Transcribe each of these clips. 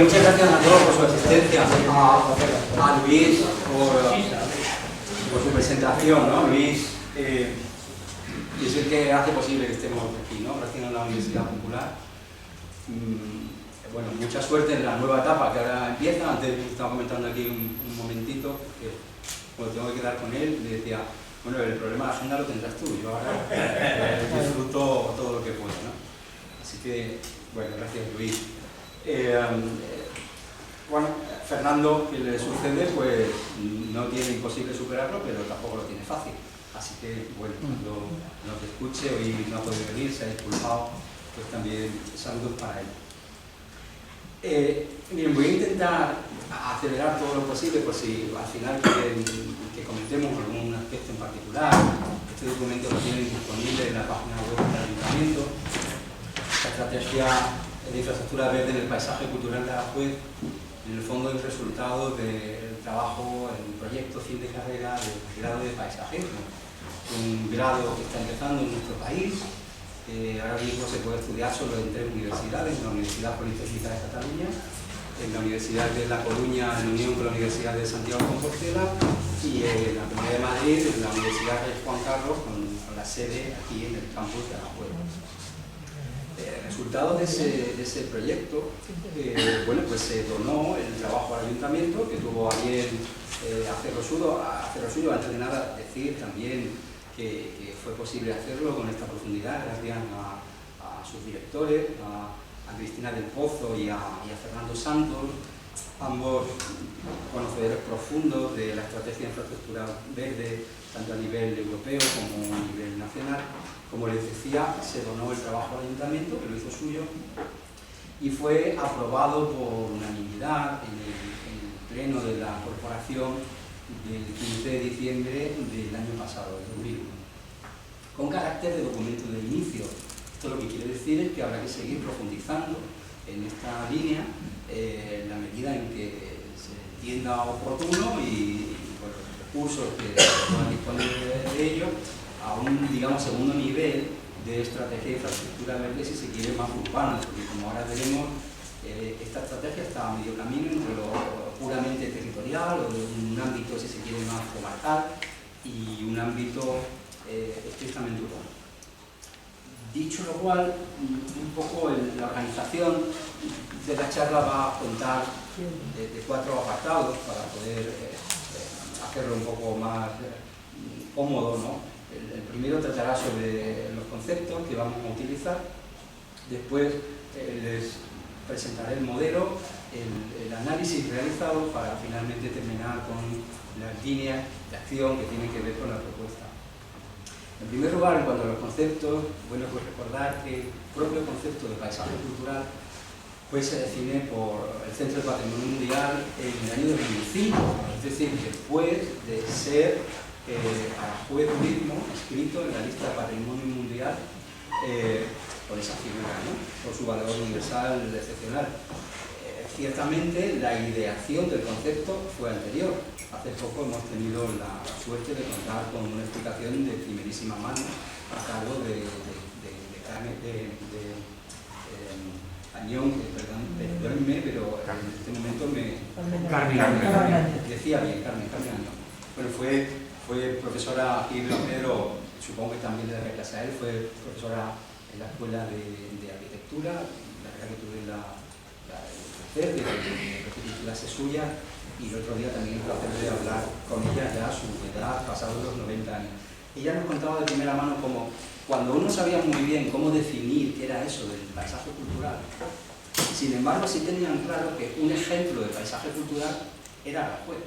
Muchas gracias a todos por su asistencia, a Luis por su presentación, ¿no? Luis es el que hace posible que estemos aquí, ¿no? Gracias a la Universidad Popular. Bueno, mucha suerte en la nueva etapa que ahora empieza. Antes estaba comentando aquí un momentito que cuando tengo que quedar con él, le decía, bueno, el problema de la agenda lo tendrás tú, yo ahora disfruto todo lo que puedo, ¿no? Así que, bueno, gracias Luis. Bueno, Fernando, que le sucede, pues no tiene imposible superarlo, pero tampoco lo tiene fácil. Así que, bueno, cuando nos escuche, hoy no ha podido venir, se ha disculpado, pues también saludos para él. Miren, voy a intentar acelerar todo lo posible por si al final quieren que comentemos algún aspecto en particular. Este documento lo tienen disponible en la página web del Ayuntamiento. La estrategia de infraestructura verde en el paisaje cultural de Aranjuez, en el fondo, es resultado del trabajo en un proyecto fin de carrera del grado de paisajismo. Un grado que está empezando en nuestro país. Ahora mismo se puede estudiar solo en 3 universidades: en la Universidad Politécnica de Cataluña, en la Universidad de La Coruña, en unión con la Universidad de Santiago de Compostela, y en la Comunidad de Madrid, en la Universidad Rey Juan Carlos, con la sede aquí en el campus de Aranjuez. Resultado de ese proyecto, bueno, pues se donó el trabajo al ayuntamiento, que tuvo a bien hacerlo suyo. Antes de nada, decir también que fue posible hacerlo con esta profundidad gracias a sus directores, a Cristina del Pozo y a Fernando Santos, ambos conocedores profundos de la estrategia de infraestructura verde, tanto a nivel europeo como a nivel nacional. Como les decía, se donó el trabajo al ayuntamiento, que lo hizo suyo, y fue aprobado por unanimidad en el pleno de la corporación del 15 de diciembre del año pasado, del 2001, con carácter de documento de inicio. Esto lo que quiere decir es que habrá que seguir profundizando en esta línea en la medida en que se entienda oportuno y con los recursos que se puedan disponer de ello, a un, digamos, segundo nivel de estrategia de infraestructura verde, si se quiere, más urbano, porque como ahora veremos, esta estrategia está a medio camino entre lo puramente territorial o de un ámbito, si se quiere, más comarcal y un ámbito estrictamente urbano. Dicho lo cual, un poco la organización de la charla va a contar de 4 apartados para poder hacerlo un poco más cómodo, ¿no? El primero tratará sobre los conceptos que vamos a utilizar. Después les presentaré el modelo, el análisis realizado, para finalmente terminar con las líneas de acción que tienen que ver con la propuesta. En primer lugar, en cuanto a los conceptos, bueno, pues recordar que el propio concepto de paisaje cultural pues se define por el Centro de Patrimonio Mundial en el año 2005, es decir, después de ser Aranjuez mismo escrito en la lista de Patrimonio Mundial por esa figura, ¿no? Por su valor universal excepcional. Ciertamente la ideación del concepto fue anterior. Hace poco hemos tenido la suerte de contar con una explicación de primerísima mano a cargo de Añón, perdónenme, pero en este momento decía bien, Carmen Añón. Bueno, fue profesora aquí en San Pedro, supongo que también le daré clase a él, fue profesora en la Escuela de Arquitectura, la verdad que tuve el placer de repetir clases suyas, y el otro día también el placer de hablar con ella ya a su edad, pasados los 90 años. Ella nos contaba de primera mano cómo, cuando uno sabía muy bien cómo definir qué era eso del paisaje cultural, sin embargo sí tenían claro que un ejemplo de paisaje cultural era Aranjuez.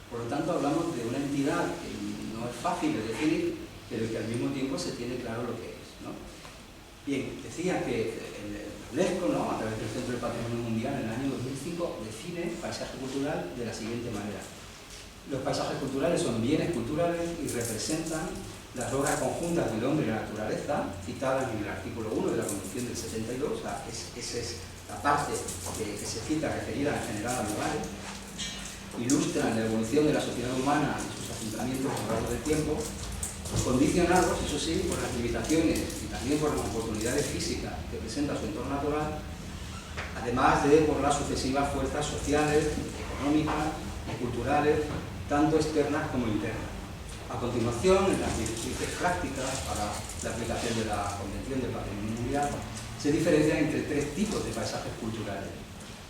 Por lo tanto, hablamos de una entidad que no es fácil de definir, pero que al mismo tiempo se tiene claro lo que es, ¿no? Bien, decía que el UNESCO, ¿no?, a través del Centro de Patrimonio Mundial, en el año 2005, define paisaje cultural de la siguiente manera. Los paisajes culturales son bienes culturales y representan las obras conjuntas del hombre y la naturaleza, citadas en el artículo 1 de la Convención del 72, o sea, esa es la parte que se cita referida en general a lugares. Ilustran la evolución de la sociedad humana y sus asentamientos a lo largo del tiempo, condicionados, eso sí, por las limitaciones y también por las oportunidades físicas que presenta su entorno natural, además de por las sucesivas fuerzas sociales, económicas y culturales, tanto externas como internas. A continuación, en las directrices prácticas para la aplicación de la Convención del Patrimonio Mundial, se diferencian entre tres tipos de paisajes culturales.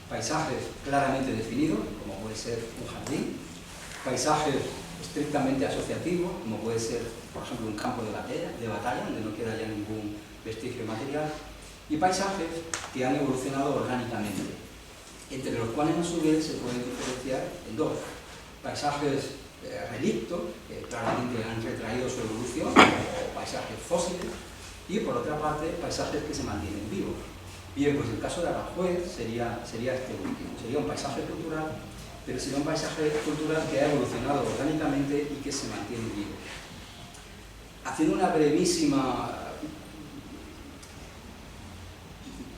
Paisajes claramente definidos, como puede ser un jardín; paisajes estrictamente asociativos, como puede ser, por ejemplo, un campo de batalla, donde no queda ya ningún vestigio material; y paisajes que han evolucionado orgánicamente, entre los cuales a su vez se pueden diferenciar en dos: paisajes relictos, que claramente han retraído su evolución, o paisajes fósiles; y por otra parte, paisajes que se mantienen vivos. Bien, pues el caso de Aranjuez sería este último. Sería un paisaje cultural, pero sería un paisaje cultural que ha evolucionado orgánicamente y que se mantiene vivo. Haciendo una brevísima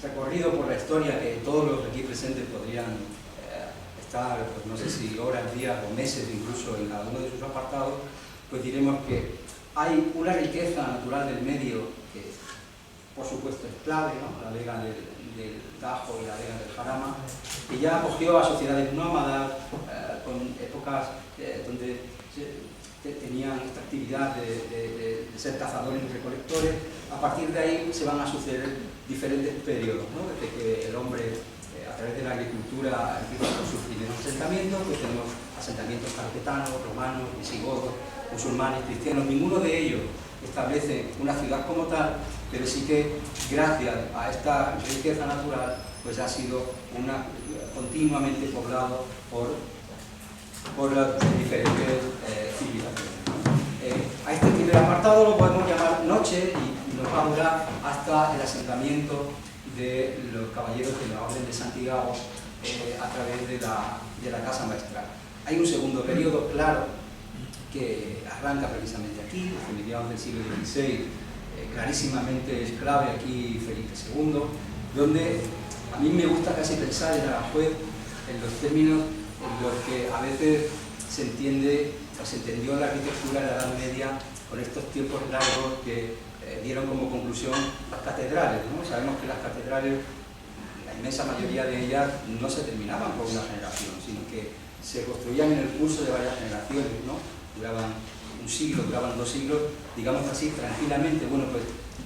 recorrido por la historia, que todos los aquí presentes podrían estar, pues no sé si horas, días o meses incluso en cada uno de sus apartados, pues diremos que hay una riqueza natural del medio que, por supuesto, es clave, ¿no? La vega del Tajo y la vega del Jarama, que ya acogió a sociedades nómadas con épocas donde tenían esta actividad de ser cazadores y recolectores. A partir de ahí se van a suceder diferentes periodos, ¿no? Desde que el hombre, a través de la agricultura, empieza con sus primeros asentamientos, pues tenemos asentamientos carpetanos, romanos, visigodos, musulmanes, cristianos. Ninguno de ellos establece una ciudad como tal, pero sí que gracias a esta riqueza natural pues ha sido continuamente poblado por diferentes civilizaciones. A este primer apartado lo podemos llamar noche y nos va a durar hasta el asentamiento de los caballeros de la Orden de Santiago a través de la casa maestral. Hay un segundo periodo, claro, que arranca precisamente aquí, desde mediados del siglo XVI, clarísimamente es clave aquí Felipe II, donde a mí me gusta casi pensar en Aranjuez en los términos en los que a veces se entiende o se entendió la arquitectura de la Edad Media, con estos tiempos largos que dieron como conclusión las catedrales, ¿no? Sabemos que las catedrales, la inmensa mayoría de ellas, no se terminaban por una generación, sino que se construían en el curso de varias generaciones, ¿no? Duraban un siglo, duraban 2 siglos, digamos así, tranquilamente. Bueno, pues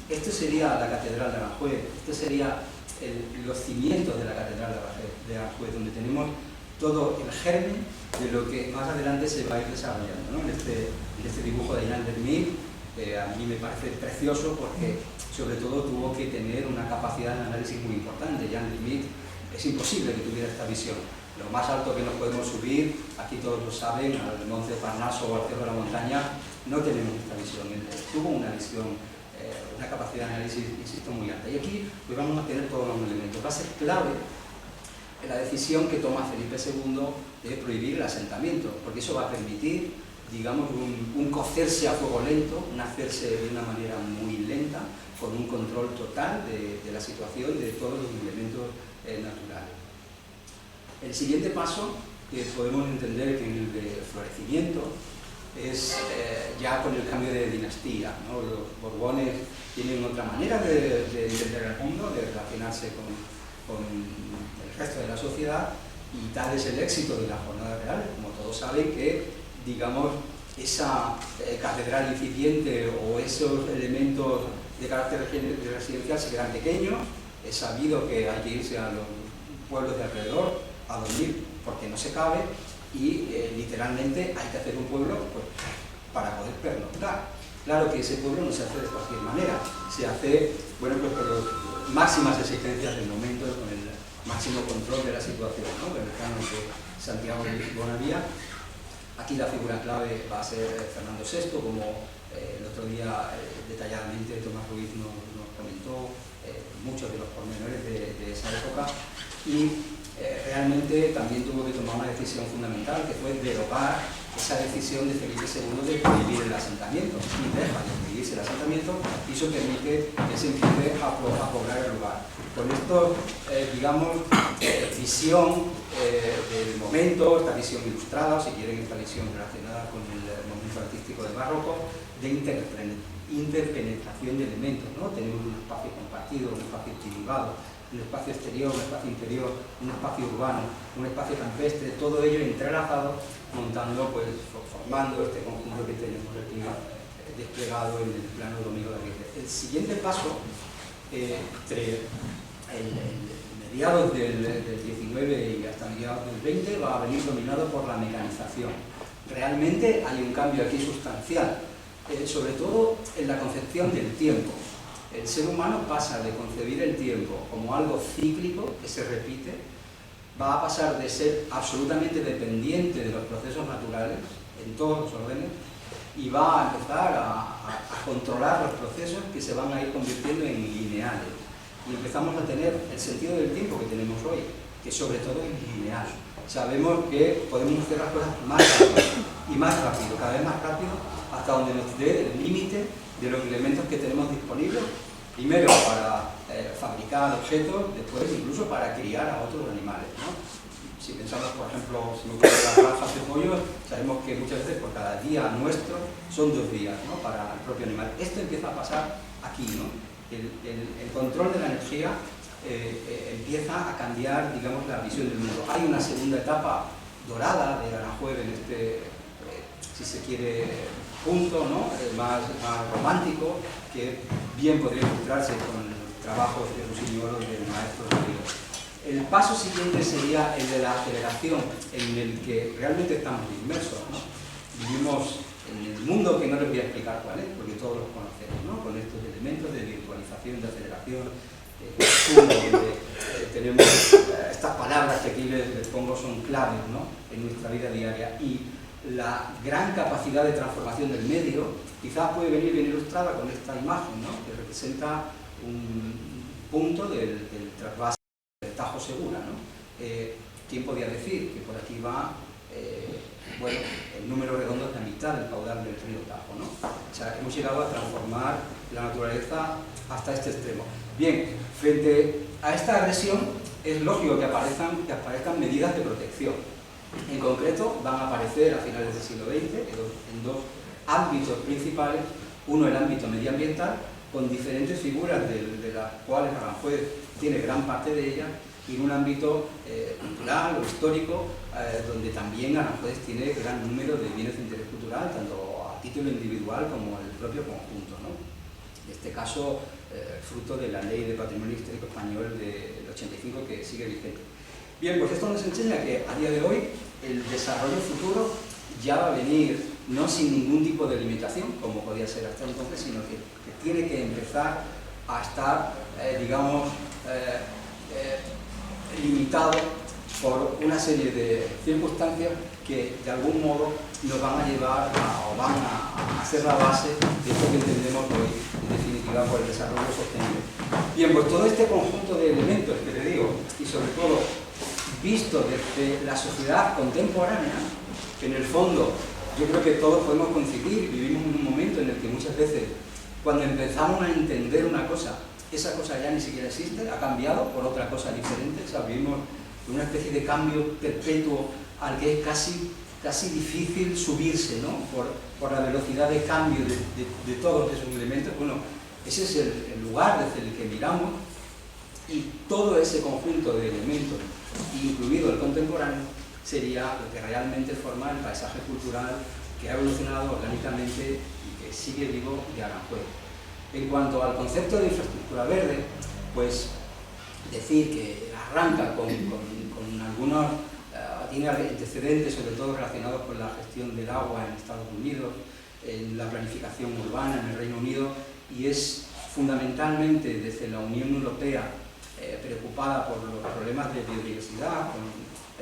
esto sería la Catedral de Aranjuez, esto sería los cimientos de la Catedral de Aranjuez, donde tenemos todo el germen de lo que más adelante se va a ir desarrollando, ¿no? En este dibujo de Jan Dermid, a mí me parece precioso porque sobre todo tuvo que tener una capacidad de análisis muy importante. Jan Dermid es imposible que tuviera esta visión. Lo más alto que nos podemos subir, aquí todos lo saben, al Monte Parnaso o al Cerro de la Montaña, no tenemos esta visión. Él tuvo una visión, una capacidad de análisis, insisto, muy alta. Y aquí pues vamos a tener todos los elementos. Va a ser clave en la decisión que toma Felipe II de prohibir el asentamiento, porque eso va a permitir, digamos, un cocerse a fuego lento, un hacerse de una manera muy lenta, con un control total de la situación, de todos los elementos naturales. El siguiente paso, que podemos entender que en el de florecimiento, es ya con el cambio de dinastía, ¿no? Los Borbones tienen otra manera de entender el mundo, de relacionarse con el resto de la sociedad, y tal es el éxito de la jornada real, como todos saben, que, digamos, esa catedral incipiente o esos elementos de carácter residencial se quedan pequeños. Es sabido que hay que irse a los pueblos de alrededor a dormir porque no se cabe, y literalmente hay que hacer un pueblo pues, para poder pernoctar. Claro que ese pueblo no se hace de cualquier manera, se hace, bueno, pues con las máximas exigencias del momento, con el máximo control de la situación, ¿no? Del canon de Santiago de Bonavía. Aquí la figura clave va a ser Fernando VI, como el otro día detalladamente Tomás Ruiz nos comentó muchos de los pormenores de esa época, y realmente también tuvo que tomar una decisión fundamental, que fue derogar esa decisión de Felipe II de prohibir el asentamiento, y deja de prohibirse el asentamiento, y eso permite que se empiece a poblar el lugar. Con esto, digamos, visión del momento, esta visión ilustrada, o si quieren esta visión relacionada con el momento artístico del barroco, de interpenetración de elementos, ¿no? Tenemos un espacio compartido, un espacio privado, un espacio exterior, un espacio interior, un espacio urbano, un espacio campestre, todo ello entrelazado, montando, pues, formando este conjunto que tenemos aquí desplegado en el plano domingo de Aguirre. El siguiente paso, entre mediados del 19 y hasta mediados del 20, va a venir dominado por la mecanización. Realmente hay un cambio aquí sustancial, sobre todo en la concepción del tiempo. El ser humano pasa de concebir el tiempo como algo cíclico, que se repite, va a pasar de ser absolutamente dependiente de los procesos naturales, en todos los órdenes, y va a empezar a controlar los procesos que se van a ir convirtiendo en lineales. Y empezamos a tener el sentido del tiempo que tenemos hoy, que sobre todo es lineal. Sabemos que podemos hacer las cosas más rápido y más rápido, cada vez más rápido, hasta donde nos dé el límite de los elementos que tenemos disponibles, primero para fabricar objetos, después incluso para criar a otros animales, ¿no? Si pensamos, por ejemplo, si me ocurre las granjas de pollos, sabemos que muchas veces por cada día nuestro son 2 días, ¿no?, para el propio animal. Esto empieza a pasar aquí, ¿no? El control de la energía empieza a cambiar, digamos, la visión del mundo. Hay una segunda etapa dorada de Aranjuez en este, si se quiere, punto, ¿no?, más romántico, que bien podría ilustrarse con trabajos de Rusiñolo y del maestro Rodríguez. El paso siguiente sería el de la aceleración, en el que realmente estamos inmersos, ¿no? Vivimos en el mundo que no les voy a explicar cuál es, porque todos los conocemos, ¿no?, con estos elementos de virtualización, de aceleración, donde tenemos estas palabras que aquí les pongo son claves, ¿no?, en nuestra vida diaria, y la gran capacidad de transformación del medio quizás puede venir bien ilustrada con esta imagen, ¿no?, que representa un punto del trasvase del Tajo Segura, ¿no? ¿Quién podía decir que por aquí va, bueno, el número redondo es la mitad del caudal del río Tajo, ¿no? O sea, hemos llegado a transformar la naturaleza hasta este extremo. Bien, frente a esta agresión es lógico que aparezcan medidas de protección. En concreto, van a aparecer a finales del siglo XX en 2 ámbitos principales. Uno, el ámbito medioambiental, con diferentes figuras de las cuales Aranjuez tiene gran parte de ellas, y en un ámbito cultural o histórico, donde también Aranjuez tiene gran número de bienes de interés cultural, tanto a título individual como el propio conjunto, ¿no? En este caso, fruto de la Ley de Patrimonio Histórico Español del 85, que sigue vigente. Bien, pues esto nos enseña que a día de hoy el desarrollo futuro ya va a venir no sin ningún tipo de limitación, como podía ser hasta entonces, sino que tiene que empezar a estar, digamos, limitado por una serie de circunstancias que de algún modo nos van a llevar o van a ser la base de esto que entendemos hoy, en definitiva, por el desarrollo sostenible. Bien, pues todo este conjunto de elementos que te digo, y sobre todo visto desde la sociedad contemporánea, que en el fondo yo creo que todos podemos coincidir, vivimos en un momento en el que muchas veces, cuando empezamos a entender una cosa, esa cosa ya ni siquiera existe, ha cambiado por otra cosa diferente. O sea, vivimos una especie de cambio perpetuo al que es casi difícil subirse, ¿no?, por la velocidad de cambio de todos esos elementos. Bueno, ese es el lugar desde el que miramos, y todo ese conjunto de elementos, incluido el contemporáneo, sería lo que realmente forma el paisaje cultural que ha evolucionado orgánicamente y que sigue vivo de Aranjuez. En cuanto al concepto de infraestructura verde, pues decir que arranca con algunos, tiene antecedentes sobre todo relacionados con la gestión del agua en Estados Unidos, en la planificación urbana en el Reino Unido, y es fundamentalmente desde la Unión Europea preocupada por los problemas de biodiversidad, con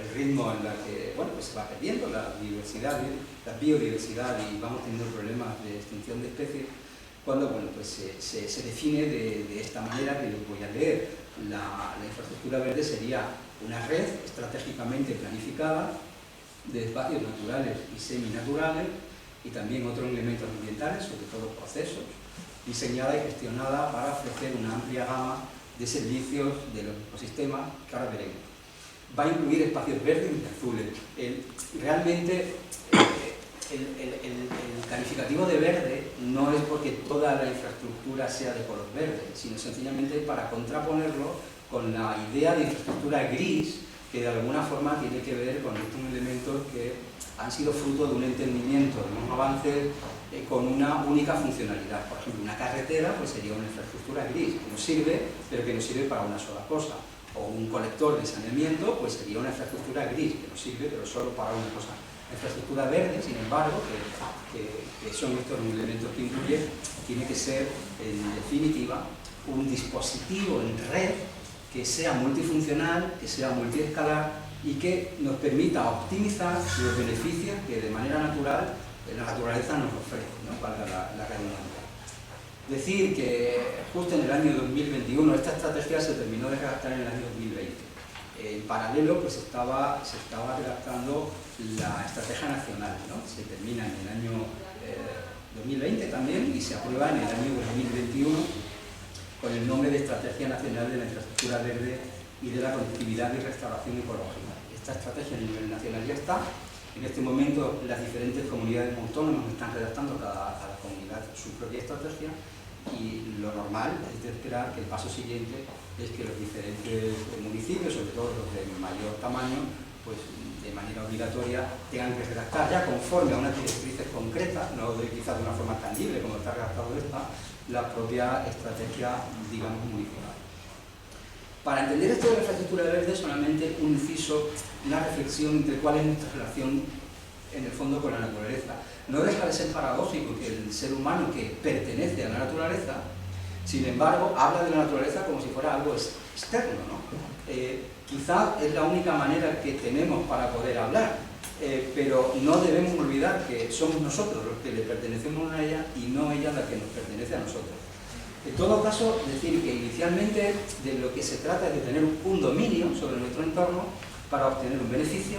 el ritmo en el que, bueno, pues se va perdiendo la biodiversidad y vamos teniendo problemas de extinción de especies, cuando, bueno, pues se define de esta manera, que les voy a leer. La infraestructura verde sería una red estratégicamente planificada de espacios naturales y seminaturales, y también otros elementos ambientales, sobre todo procesos, diseñada y gestionada para ofrecer una amplia gama de servicios de los ecosistemas que ahora veremos. Va a incluir espacios verdes y azules. Realmente el calificativo de verde no es porque toda la infraestructura sea de color verde, sino sencillamente para contraponerlo con la idea de infraestructura gris, que de alguna forma tiene que ver con estos elementos que han sido fruto de un entendimiento, de unos avances con una única funcionalidad. Por ejemplo, una carretera pues sería una infraestructura gris, que nos sirve, pero que no sirve para una sola cosa. O un colector de saneamiento pues sería una infraestructura gris, que nos sirve, pero solo para una cosa. La infraestructura verde, sin embargo, que son estos elementos que incluye, tiene que ser, en definitiva, un dispositivo en red que sea multifuncional, que sea multiescalar y que nos permita optimizar los beneficios que de manera natural la naturaleza nos ofrece, ¿no? Valga la redundancia. Decir que justo en el año 2021 esta estrategia se terminó de redactar en el año 2020. En paralelo pues se estaba redactando la estrategia nacional, ¿no? Se termina en el año 2020 también y se aprueba en el año 2021 con el nombre de Estrategia Nacional de la Infraestructura Verde y de la Conectividad y Restauración Ecológica. Esta estrategia a nivel nacional ya está. En este momento las diferentes comunidades autónomas están redactando cada comunidad su propia estrategia y lo normal es de esperar que el paso siguiente es que los diferentes municipios, sobre todo los de mayor tamaño, pues de manera obligatoria tengan que redactar ya conforme a unas directrices concretas, no quizás de una forma tangible como está redactado esta, la propia estrategia, digamos, municipal. Para entender esto de la infraestructura verde, solamente un inciso, una reflexión entre cuál es nuestra relación en el fondo con la naturaleza. No deja de ser paradójico que el ser humano que pertenece a la naturaleza, sin embargo, habla de la naturaleza como si fuera algo externo, ¿no? Quizá es la única manera que tenemos para poder hablar, pero no debemos olvidar que somos nosotros los que le pertenecemos a ella y no ella la que nos pertenece a nosotros. En todo caso, decir que inicialmente de lo que se trata es de tener un dominio sobre nuestro entorno para obtener un beneficio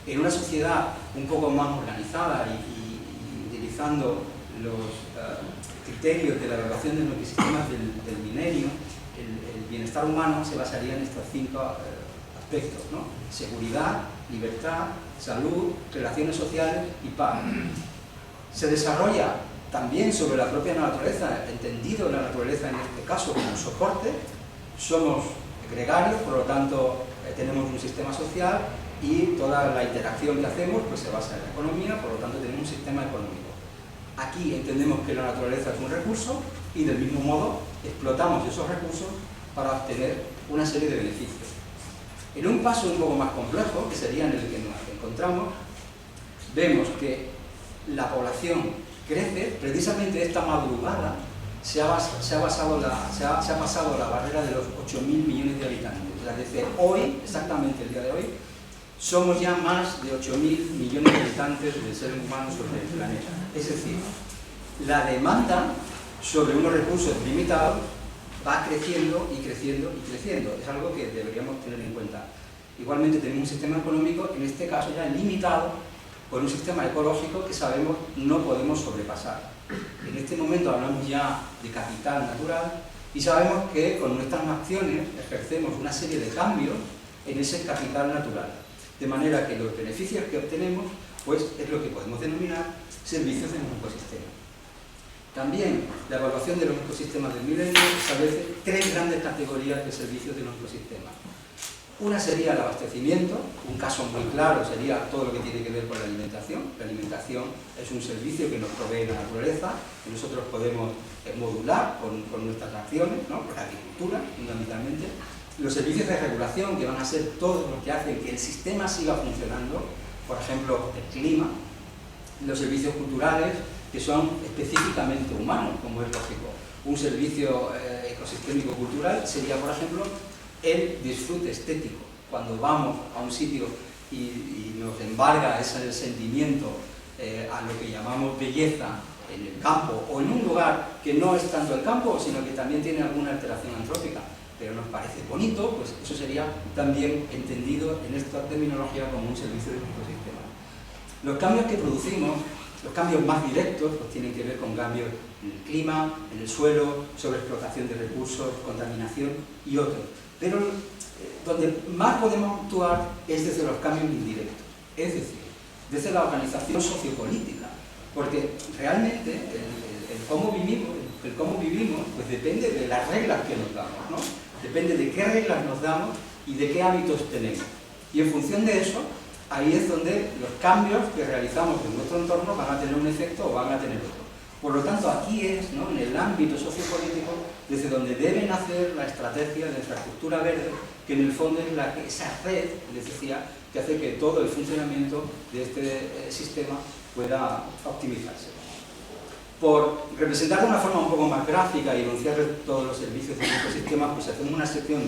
en una sociedad un poco más organizada y utilizando los criterios de la evaluación de los ecosistemas del milenio. El bienestar humano se basaría en estos 5 aspectos, ¿no? Seguridad, libertad, salud, relaciones sociales y paz. Se desarrolla también sobre la propia naturaleza, entendido la naturaleza en este caso como un soporte. Somos gregarios, por lo tanto tenemos un sistema social y toda la interacción que hacemos pues se basa en la economía, por lo tanto tenemos un sistema económico. Aquí entendemos que la naturaleza es un recurso y del mismo modo explotamos esos recursos para obtener una serie de beneficios. En un paso un poco más complejo, que sería en el que nos encontramos, vemos que la población crece, precisamente esta madrugada se ha pasado la barrera de los 8.000 millones de habitantes. O sea, desde hoy, exactamente el día de hoy, somos ya más de 8.000 millones de habitantes de seres humanos sobre el planeta. Es decir, la demanda sobre unos recursos limitados va creciendo y creciendo y creciendo. Es algo que deberíamos tener en cuenta. Igualmente tenemos un sistema económico, en este caso ya limitado, por un sistema ecológico que sabemos no podemos sobrepasar. En este momento hablamos ya de capital natural y sabemos que con nuestras acciones ejercemos una serie de cambios en ese capital natural. De manera que los beneficios que obtenemos pues, es lo que podemos denominar servicios de un ecosistema. También la evaluación de los ecosistemas del milenio establece 3 grandes categorías de servicios de los ecosistemas. Una sería el abastecimiento, un caso muy claro sería todo lo que tiene que ver con la alimentación. La alimentación es un servicio que nos provee la naturaleza, que nosotros podemos modular con nuestras acciones, ¿no? Por la agricultura, fundamentalmente. Los servicios de regulación, que van a ser todos los que hacen que el sistema siga funcionando, por ejemplo, el clima. Los servicios culturales, que son específicamente humanos, como es lógico. Un servicio ecosistémico cultural sería, por ejemplo, el disfrute estético. Cuando vamos a un sitio y nos embarga ese sentimiento a lo que llamamos belleza en el campo o en un lugar que no es tanto el campo, sino que también tiene alguna alteración antrópica, pero nos parece bonito, pues eso sería también entendido en esta terminología como un servicio de ecosistema. Los cambios que producimos, los cambios más directos, pues tienen que ver con cambios en el clima, en el suelo, sobreexplotación de recursos, contaminación y otros. Pero donde más podemos actuar es desde los cambios indirectos, es decir, desde la organización sociopolítica, porque realmente el cómo vivimos pues depende de las reglas que nos damos, ¿no? depende de qué reglas nos damos y de qué hábitos tenemos. Y en función de eso, ahí es donde los cambios que realizamos en nuestro entorno van a tener un efecto o van a tener otro. Por lo tanto, aquí es, ¿no?, en el ámbito sociopolítico desde donde debe nacer la estrategia de infraestructura verde, que en el fondo es esa red, les decía, que hace que todo el funcionamiento de este sistema pueda optimizarse. Por representar de una forma un poco más gráfica y enunciar todos los servicios del ecosistema, pues hacemos una sección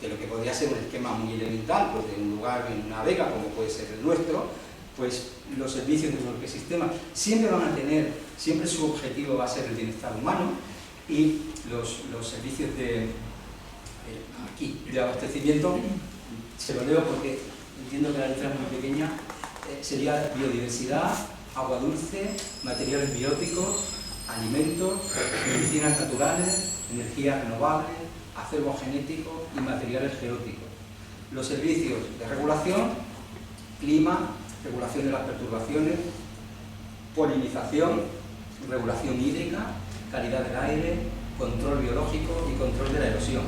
de lo que podría ser un esquema muy elemental, pues de un lugar en una vega, como puede ser el nuestro, pues los servicios de un ecosistema siempre van a tener, siempre su objetivo va a ser el bienestar humano, y los servicios de abastecimiento, se lo leo porque entiendo que la letra es muy pequeña, sería biodiversidad, agua dulce, materiales bióticos, alimentos, medicinas naturales, energías renovables, acervo genético y materiales geóticos. Los servicios de regulación, clima, regulación de las perturbaciones, polinización, regulación hídrica, calidad del aire, control biológico y control de la erosión.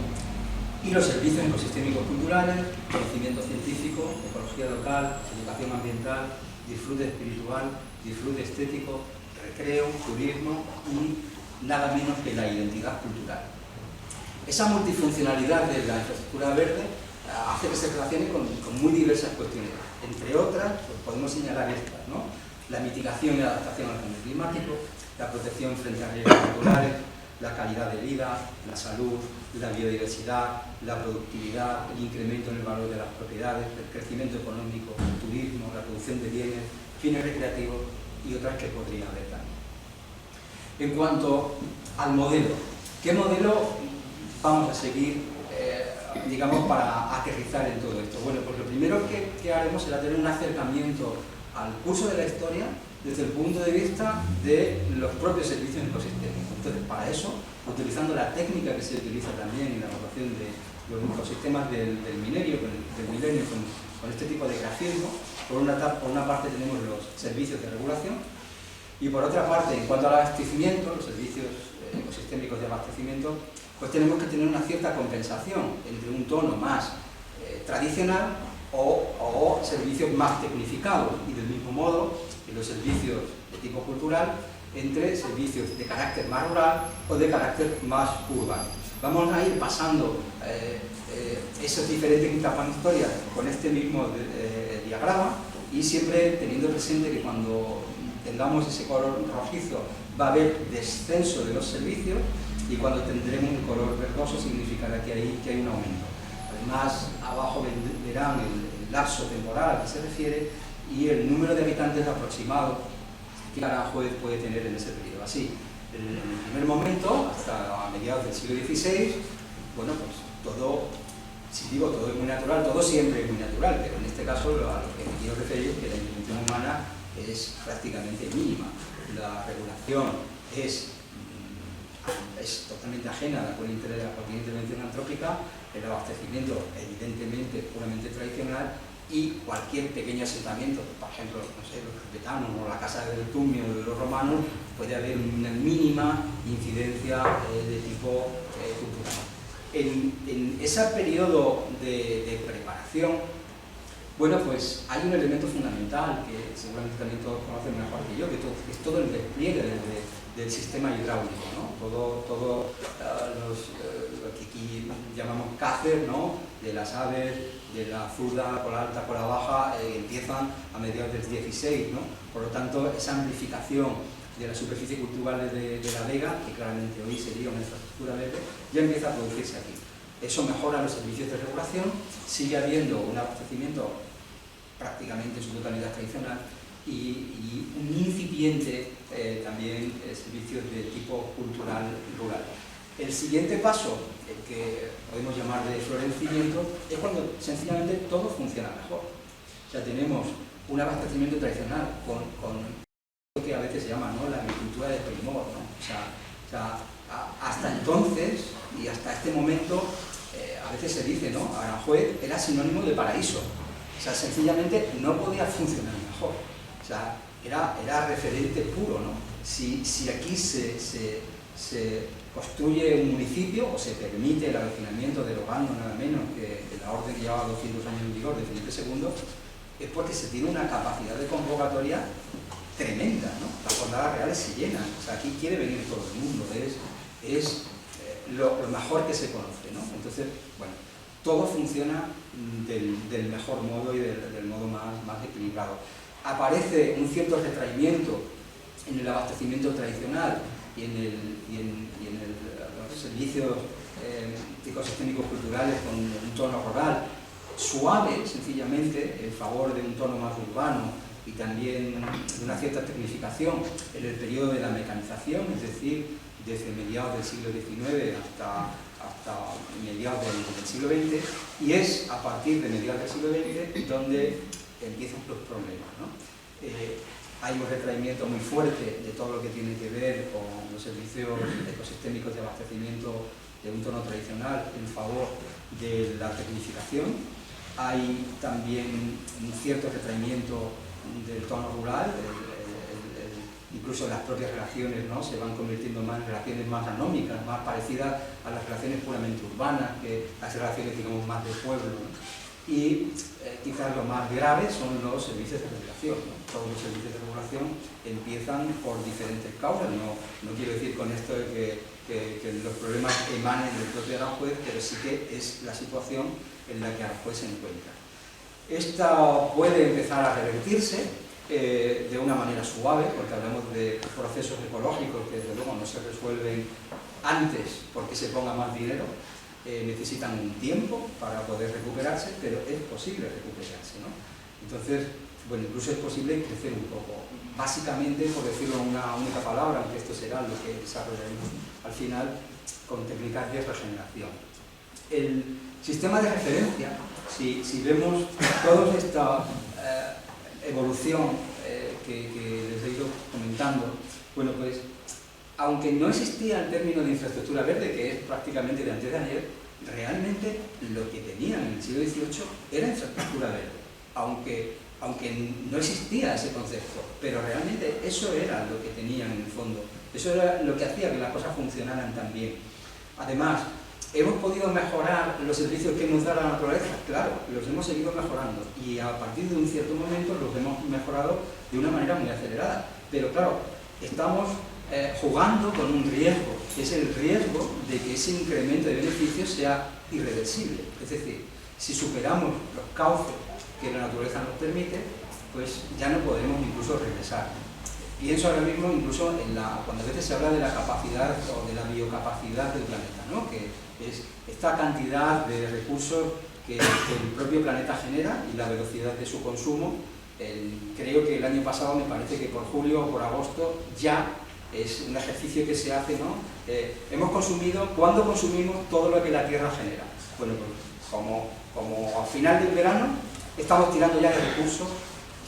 Y los servicios ecosistémicos culturales, conocimiento científico, ecología local, educación ambiental, disfrute espiritual, disfrute estético, recreo, turismo y nada menos que la identidad cultural. Esa multifuncionalidad de la infraestructura verde hace que se relacione con muy diversas cuestiones. Entre otras, pues podemos señalar estas, ¿no? La mitigación y la adaptación al cambio climático, la protección frente a riesgos naturales, la calidad de vida, la salud, la biodiversidad, la productividad, el incremento en el valor de las propiedades, el crecimiento económico, el turismo, la producción de bienes, fines recreativos y otras que podría haber también. En cuanto al modelo, ¿qué modelo vamos a seguir, digamos, para aterrizar en todo esto? Bueno, pues lo primero que haremos será tener un acercamiento al curso de la historia desde el punto de vista de los propios servicios ecosistémicos. Entonces, para eso, utilizando la técnica que se utiliza también en la evaluación de los ecosistemas del milenio con este tipo de grafismo, por una parte tenemos los servicios de regulación y por otra parte, en cuanto al abastecimiento, los servicios ecosistémicos de abastecimiento, pues tenemos que tener una cierta compensación entre un tono más tradicional o servicios más tecnificados, y del mismo modo en los servicios de tipo cultural entre servicios de carácter más rural o de carácter más urbano. Vamos a ir pasando esas diferentes etapas historias con este mismo diagrama, y siempre teniendo presente que cuando tengamos ese color rojizo va a haber descenso de los servicios, y cuando tendremos un color verdoso significará que hay un aumento. Además, abajo verán el lapso temporal al que se refiere y el número de habitantes aproximado que Aranjuez puede tener en ese periodo. Así, en el primer momento, hasta mediados del siglo XVI, bueno, pues todo, si digo todo es muy natural, todo siempre es muy natural, pero en este caso a lo que me quiero referir es que la intervención humana es prácticamente mínima. La regulación es totalmente ajena a cualquier intervención antrópica, el abastecimiento evidentemente puramente tradicional, y cualquier pequeño asentamiento, por ejemplo, no sé, los tibetanos o la casa del Tumio de los romanos, puede haber una mínima incidencia de tipo cultural. En ese periodo de preparación, bueno, pues hay un elemento fundamental que seguramente también todos conocen mejor que yo, que es todo el despliegue del sistema hidráulico, ¿no? Todo lo que aquí llamamos cácer, ¿no?, de las aves, de la zurda, cola alta, cola baja, empiezan a mediados del 16, ¿no? Por lo tanto, esa amplificación de la superficie cultural de la vega, que claramente hoy sería una infraestructura verde, ya empieza a producirse aquí. Eso mejora los servicios de regulación, sigue habiendo un abastecimiento prácticamente en su totalidad tradicional y un incipiente también servicios de tipo cultural rural. El siguiente paso, el que podemos llamar de florecimiento, es cuando sencillamente todo funciona mejor. O sea, tenemos un abastecimiento tradicional con lo que a veces se llama, ¿no?, la agricultura de primor, ¿no? O sea, hasta entonces y hasta este momento a veces se dice, ¿no?, Aranjuez era sinónimo de paraíso. O sea, sencillamente no podía funcionar mejor. O sea, era referente puro, ¿no? Si aquí se se construye un municipio o se permite el avecinamiento de Logando, nada menos que la orden que llevaba 200 años en vigor de Felipe II, es porque se tiene una capacidad de convocatoria tremenda, ¿no? Las jornadas reales se llenan, o sea, aquí quiere venir todo el mundo, es lo mejor que se conoce, ¿no? Entonces, bueno, todo funciona del mejor modo y del modo más equilibrado. Aparece un cierto retraimiento en el abastecimiento tradicional y en los servicios ecosistémicos culturales con un tono rural suave, sencillamente, en favor de un tono más urbano y también de una cierta tecnificación en el periodo de la mecanización, es decir, desde mediados del siglo XIX hasta mediados del siglo XX, y es a partir de mediados del siglo XX donde empiezan los problemas, ¿no? Hay un retraimiento muy fuerte de todo lo que tiene que ver con los servicios ecosistémicos de abastecimiento de un tono tradicional en favor de la tecnificación. Hay también un cierto retraimiento del tono rural, incluso las propias relaciones, ¿no?, se van convirtiendo más en relaciones más anómicas, más parecidas a las relaciones puramente urbanas, que las relaciones, digamos, más de pueblo, ¿no? Y quizás lo más grave son los servicios de regulación, ¿no? Todos los servicios de regulación empiezan por diferentes causas, no quiero decir con esto de que los problemas emanen del propio Aranjuez, pero sí que es la situación en la que Aranjuez se encuentra. Esta puede empezar a revertirse de una manera suave, porque hablamos de procesos ecológicos que desde luego no se resuelven antes porque se ponga más dinero, necesitan un tiempo para poder recuperarse, pero es posible recuperarse, ¿no? Entonces, bueno, incluso es posible crecer un poco. Básicamente, por decirlo en una única palabra, aunque esto será lo que desarrollaremos al final, con técnicas de regeneración. El sistema de referencia, si vemos toda esta evolución que les he ido comentando, bueno, pues aunque no existía el término de infraestructura verde, que es prácticamente de antes de ayer, realmente lo que tenían en el siglo XVIII era infraestructura verde, aunque no existía ese concepto, pero realmente eso era lo que tenían en el fondo, eso era lo que hacía que las cosas funcionaran tan bien. Además, ¿hemos podido mejorar los servicios que nos da la naturaleza? Claro, los hemos seguido mejorando y a partir de un cierto momento los hemos mejorado de una manera muy acelerada, pero claro, estamos jugando con un riesgo, que es el riesgo de que ese incremento de beneficios sea irreversible. Es decir, si superamos los cauces que la naturaleza nos permite, pues ya no podremos incluso regresar. Pienso ahora mismo incluso cuando a veces se habla de la capacidad o de la biocapacidad del planeta, ¿no?, que es esta cantidad de recursos que el propio planeta genera y la velocidad de su consumo. Creo que el año pasado, me parece que por julio o por agosto, ya es un ejercicio que se hace, ¿no? Hemos consumido, ¿cuándo consumimos todo lo que la Tierra genera? Bueno, pues como al final del verano estamos tirando ya de recursos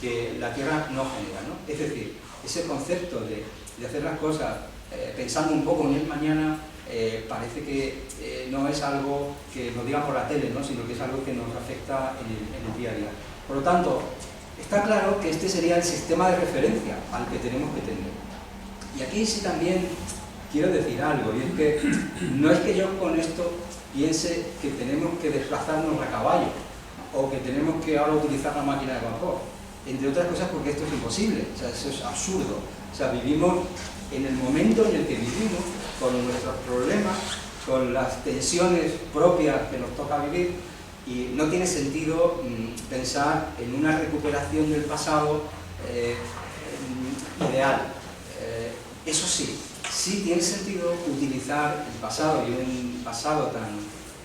que la Tierra no genera, ¿no? Es decir, ese concepto de hacer las cosas pensando un poco en el mañana parece que no es algo que nos digan por la tele, ¿no?, sino que es algo que nos afecta en el día a día. Por lo tanto, está claro que este sería el sistema de referencia al que tenemos que tener. Y aquí sí también quiero decir algo, y es que no es que yo con esto piense que tenemos que desplazarnos a caballo o que tenemos que ahora utilizar la máquina de vapor, entre otras cosas porque esto es imposible, o sea, eso es absurdo. O sea, vivimos en el momento en el que vivimos, con nuestros problemas, con las tensiones propias que nos toca vivir, y no tiene sentido pensar en una recuperación del pasado ideal. Eso sí tiene sentido utilizar el pasado, y un pasado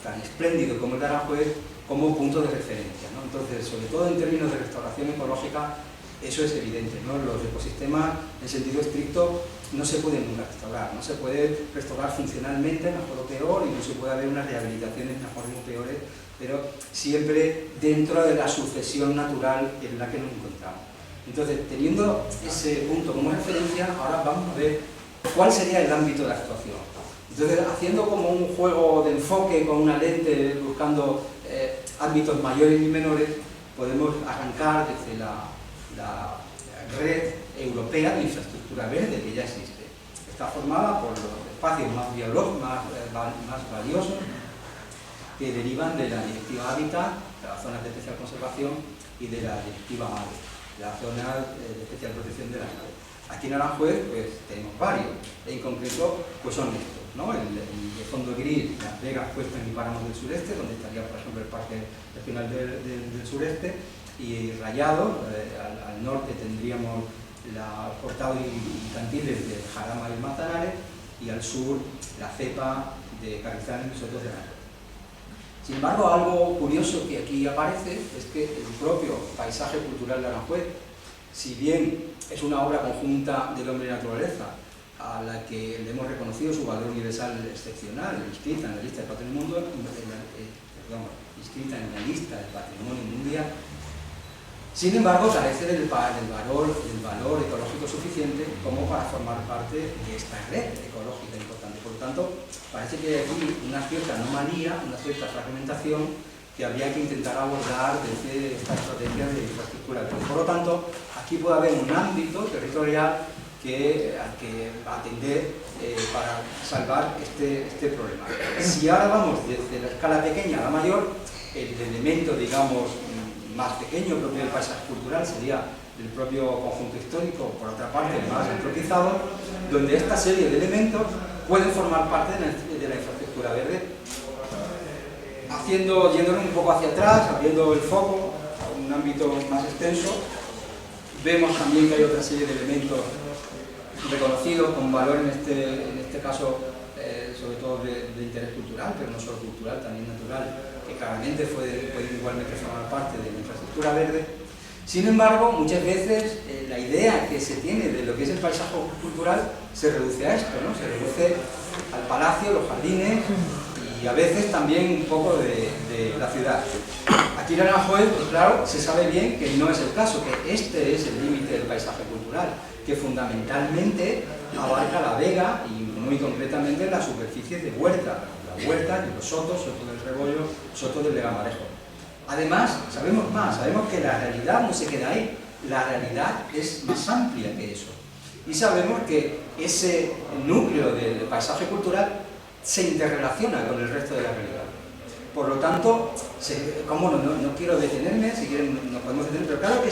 tan espléndido como el de Aranjuez, como punto de referencia, ¿no? Entonces, sobre todo en términos de restauración ecológica, eso es evidente, ¿no? Los ecosistemas, en sentido estricto, no se pueden nunca restaurar, no se puede restaurar funcionalmente, mejor o peor, y no se puede haber unas rehabilitaciones mejores o peores, pero siempre dentro de la sucesión natural en la que nos encontramos. Entonces, teniendo ese punto como referencia, ahora vamos a ver cuál sería el ámbito de actuación. Entonces, haciendo como un juego de enfoque con una lente, buscando ámbitos mayores y menores, podemos arrancar desde la red europea de infraestructura verde que ya existe. Está formada por los espacios más valiosos que derivan de la Directiva Hábitat, de las zonas de especial conservación y de la Directiva MADE, la zona de especial protección de las aves. Aquí en Aranjuez pues tenemos varios, en concreto pues son estos, ¿no? El fondo gris, Las Vegas, Puestas y Páramos del Sureste, donde estaría por ejemplo el Parque Regional del Sureste, y rayado, al norte tendríamos los cortados infantiles de Jarama y Manzanares, y al sur la cepa de Carrizales y Sotos de Aranjuez. Sin embargo, algo curioso que aquí aparece es que el propio paisaje cultural de Aranjuez, si bien es una obra conjunta del hombre y naturaleza, a la que le hemos reconocido su valor universal excepcional, inscrita en la lista del patrimonio mundial, sin embargo, carece del valor ecológico suficiente como para formar parte de esta red ecológica importante. Por lo tanto, parece que hay aquí una cierta anomalía, una cierta fragmentación que habría que intentar abordar desde esta estrategia de infraestructura. Por lo tanto, aquí puede haber un ámbito territorial al que atender para salvar este problema. Si ahora vamos desde la escala pequeña a la mayor, el elemento, digamos, más pequeño propio del paisaje cultural sería el propio conjunto histórico, por otra parte más entropizado, donde esta serie de elementos pueden formar parte de la infraestructura verde. Yéndonos un poco hacia atrás, abriendo el foco a un ámbito más extenso, vemos también que hay otra serie de elementos reconocidos con valor en este caso, sobre todo de interés cultural, pero no solo cultural, también natural, que claramente pueden igualmente formar parte de la infraestructura verde. Sin embargo, muchas veces la idea que se tiene de lo que es el paisaje cultural se reduce a esto, ¿no? Se reduce al palacio, los jardines y a veces también un poco de la ciudad. Aquí en Aranjuez, pues claro, se sabe bien que no es el caso, que este es el límite del paisaje cultural, que fundamentalmente abarca la vega y muy concretamente la superficie de huerta, la huerta de los sotos, soto del Rebollo, soto del Legamarejo. Además, sabemos que la realidad no se queda ahí, la realidad es más amplia que eso. Y sabemos que ese núcleo del paisaje cultural se interrelaciona con el resto de la realidad. Por lo tanto, no quiero detenerme, si quieren nos podemos detener, pero claro que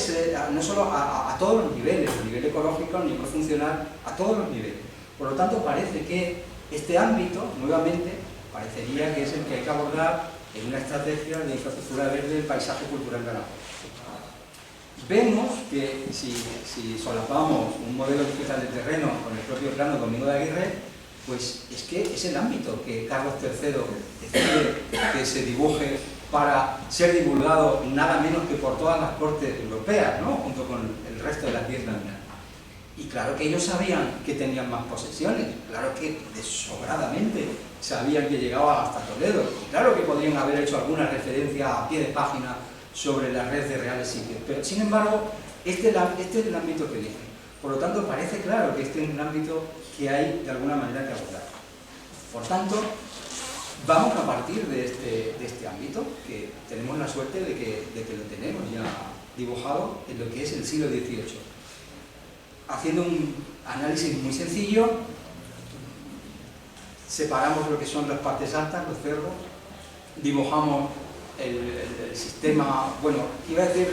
no solo a todos los niveles, a nivel ecológico, a nivel funcional, a todos los niveles. Por lo tanto, parece que este ámbito, nuevamente, parecería que es el que hay que abordar en una estrategia de infraestructura verde del paisaje cultural de Aranjuez. Vemos que si solapamos un modelo digital de terreno con el propio plano Domingo de Aguirre, pues es que es el ámbito que Carlos III decide que se dibuje para ser divulgado nada menos que por todas las cortes europeas, ¿no? Junto con el resto de las 10 láminas. Y claro que ellos sabían que tenían más posesiones, claro que desobradamente sabían que llegaba hasta Toledo, y claro que podrían haber hecho alguna referencia a pie de página sobre la red de reales sitios, pero sin embargo, este es el ámbito que eligen. Por lo tanto, parece claro que este es un ámbito que hay de alguna manera que abordar. Por tanto, vamos a partir de este ámbito, que tenemos la suerte de que lo tenemos ya dibujado en lo que es el siglo XVIII. Haciendo un análisis muy sencillo, separamos lo que son las partes altas, los cerros, dibujamos el sistema, bueno, iba a decir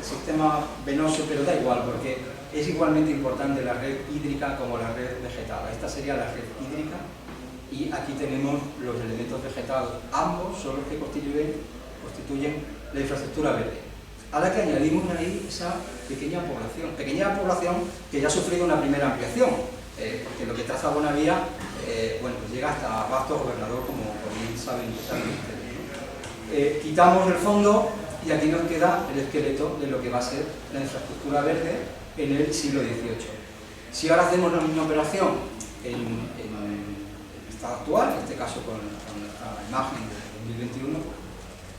sistema venoso, pero da igual, porque es igualmente importante la red hídrica como la red vegetal. Esta sería la red hídrica y aquí tenemos los elementos vegetales, ambos son los que constituyen la infraestructura verde, a la que añadimos ahí esa pequeña población que ya ha sufrido una primera ampliación, porque lo que traza Bonavía pues llega hasta Bastos Gobernador, como bien saben ustedes, ¿no? Quitamos el fondo y aquí nos queda el esqueleto de lo que va a ser la infraestructura verde en el siglo XVIII. Si ahora hacemos la misma operación en el estado actual, en este caso con nuestra imagen de 2021,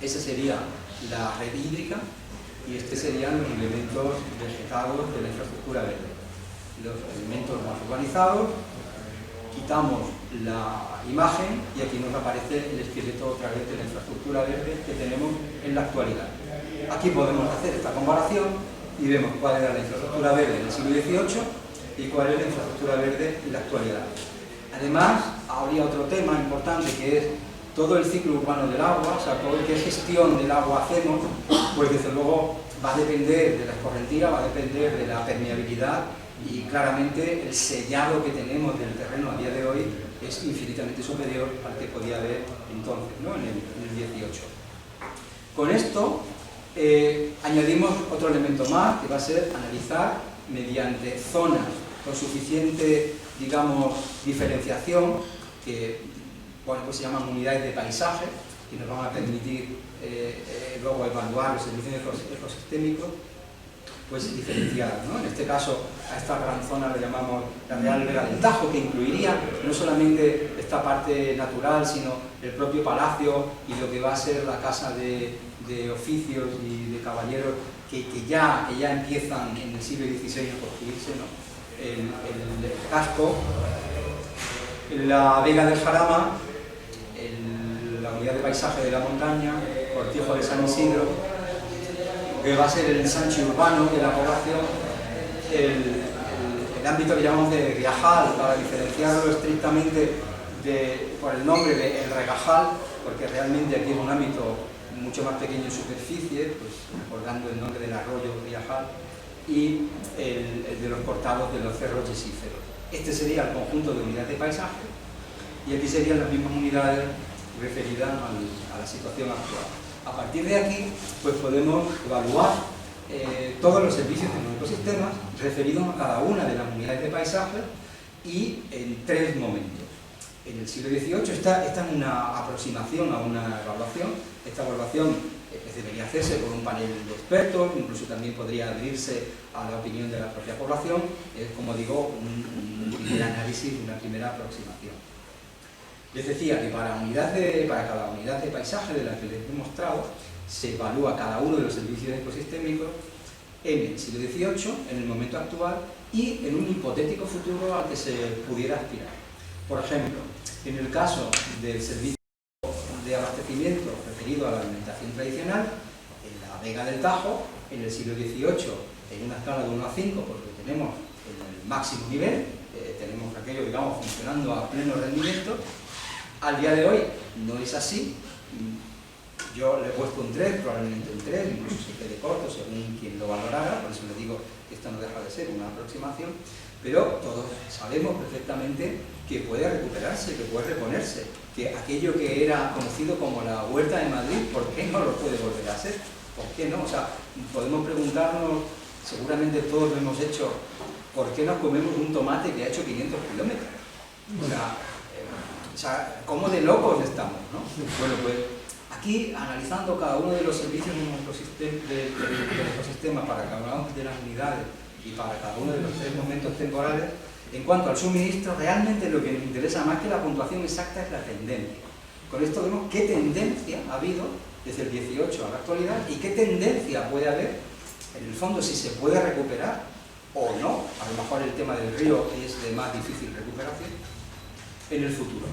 esa sería la red hídrica y estos serían los elementos vegetados de la infraestructura verde. Los elementos más urbanizados, quitamos la imagen y aquí nos aparece el esqueleto otra vez de la infraestructura verde que tenemos en la actualidad. Aquí podemos hacer esta comparación y vemos cuál era la infraestructura verde en el siglo XVIII y cuál es la infraestructura verde en la actualidad. Además, habría otro tema importante que es todo el ciclo urbano del agua, o sea, qué gestión del agua hacemos, pues desde luego va a depender de la escorrentía, va a depender de la permeabilidad y claramente el sellado que tenemos del terreno a día de hoy es infinitamente superior al que podía haber entonces, ¿no? en el 18. Con esto añadimos otro elemento más que va a ser analizar mediante zonas con suficiente, digamos, diferenciación, que bueno, pues se llaman unidades de paisaje, y nos van a permitir luego evaluar los servicios ecosistémicos, pues diferenciadas, ¿no? En este caso, a esta gran zona le llamamos la Real Vega del Tajo, que incluiría no solamente esta parte natural, sino el propio palacio y lo que va a ser la casa de oficios y de caballeros que ya empiezan en el siglo XVI a construirse, ¿no? El casco, la Vega del Jarama, la unidad de paisaje de la montaña, Cortijo de San Isidro, que va a ser el ensanche urbano de la población, el ámbito que llamamos de Riajal, para diferenciarlo estrictamente por el nombre de El Regajal, porque realmente aquí es un ámbito mucho más pequeño en superficie, pues recordando el nombre del arroyo Riajal, y el de los cortados de los cerros yesíferos. Este sería el conjunto de unidades de paisaje, y aquí serían las mismas unidades referidas a la situación actual. A partir de aquí, pues podemos evaluar todos los servicios de los ecosistemas referidos a cada una de las unidades de paisaje y en tres momentos. En el siglo XVIII está en una aproximación a una evaluación. Esta evaluación debería hacerse por un panel de expertos, incluso también podría abrirse a la opinión de la propia población. Es, como digo, un primer análisis, una primera aproximación. Les decía que para cada unidad de paisaje de la que les he mostrado, se evalúa cada uno de los servicios ecosistémicos en el siglo XVIII, en el momento actual y en un hipotético futuro al que se pudiera aspirar. Por ejemplo, en el caso del servicio de abastecimiento referido a la alimentación tradicional, en la Vega del Tajo, en el siglo XVIII, en una escala de 1 a 5, porque tenemos el máximo nivel, tenemos aquello, digamos, funcionando a pleno rendimiento. Al día de hoy no es así. Yo le he puesto un 3, probablemente un 3, incluso se quede corto según quien lo valorara, por eso les digo que esto no deja de ser una aproximación, pero todos sabemos perfectamente que puede recuperarse, que puede reponerse, que aquello que era conocido como la Huerta de Madrid, ¿por qué no lo puede volver a ser? ¿Por qué no? O sea, podemos preguntarnos, seguramente todos lo hemos hecho, ¿por qué nos comemos un tomate que ha hecho 500 kilómetros? O sea, ¿cómo de locos estamos, no? Bueno, pues aquí, analizando cada uno de los servicios del ecosistema para cada una de las unidades y para cada uno de los tres momentos temporales, en cuanto al suministro, realmente lo que nos interesa más que la puntuación exacta es la tendencia. Con esto vemos qué tendencia ha habido desde el 18 a la actualidad y qué tendencia puede haber, en el fondo, si se puede recuperar o no. A lo mejor el tema del río es de más difícil recuperación en el futuro.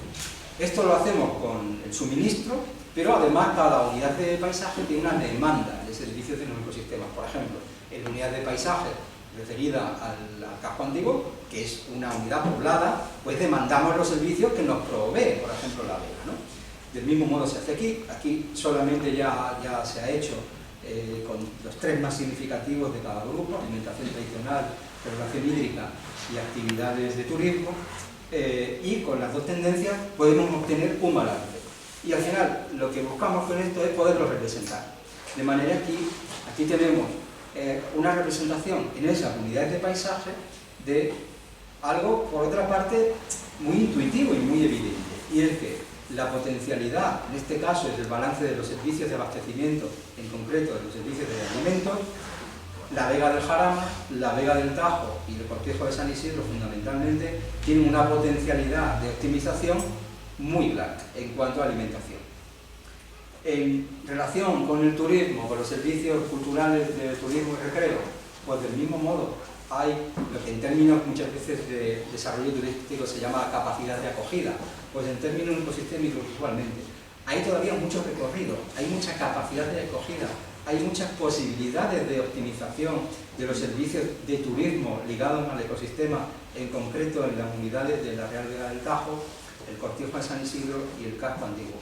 Esto lo hacemos con el suministro, pero además cada unidad de paisaje tiene una demanda de servicios de los ecosistemas. Por ejemplo, en la unidad de paisaje referida al casco antiguo, que es una unidad poblada, pues demandamos los servicios que nos provee, por ejemplo, la vega, ¿no? Del mismo modo se hace aquí. Aquí solamente ya se ha hecho con los tres más significativos de cada grupo: alimentación tradicional, regulación hídrica y actividades de turismo. Y con las dos tendencias podemos obtener un balance. Y al final lo que buscamos con esto es poderlo representar. De manera que aquí tenemos una representación en esas unidades de paisaje de algo, por otra parte, muy intuitivo y muy evidente. Y es que la potencialidad, en este caso es el balance de los servicios de abastecimiento, en concreto de los servicios de alimentos, la Vega del Jarama, la Vega del Tajo y el Cortijo de San Isidro fundamentalmente tienen una potencialidad de optimización muy grande en cuanto a alimentación. En relación con el turismo, con los servicios culturales de turismo y recreo, pues del mismo modo hay lo que en términos muchas veces de desarrollo turístico se llama capacidad de acogida, pues en términos ecosistémicos igualmente. Hay todavía mucho recorrido, hay mucha capacidad de acogida hay muchas posibilidades de optimización de los servicios de turismo ligados al ecosistema, en concreto en las unidades de la Real Vega del Tajo, el Cortijo de San Isidro y el casco antiguo.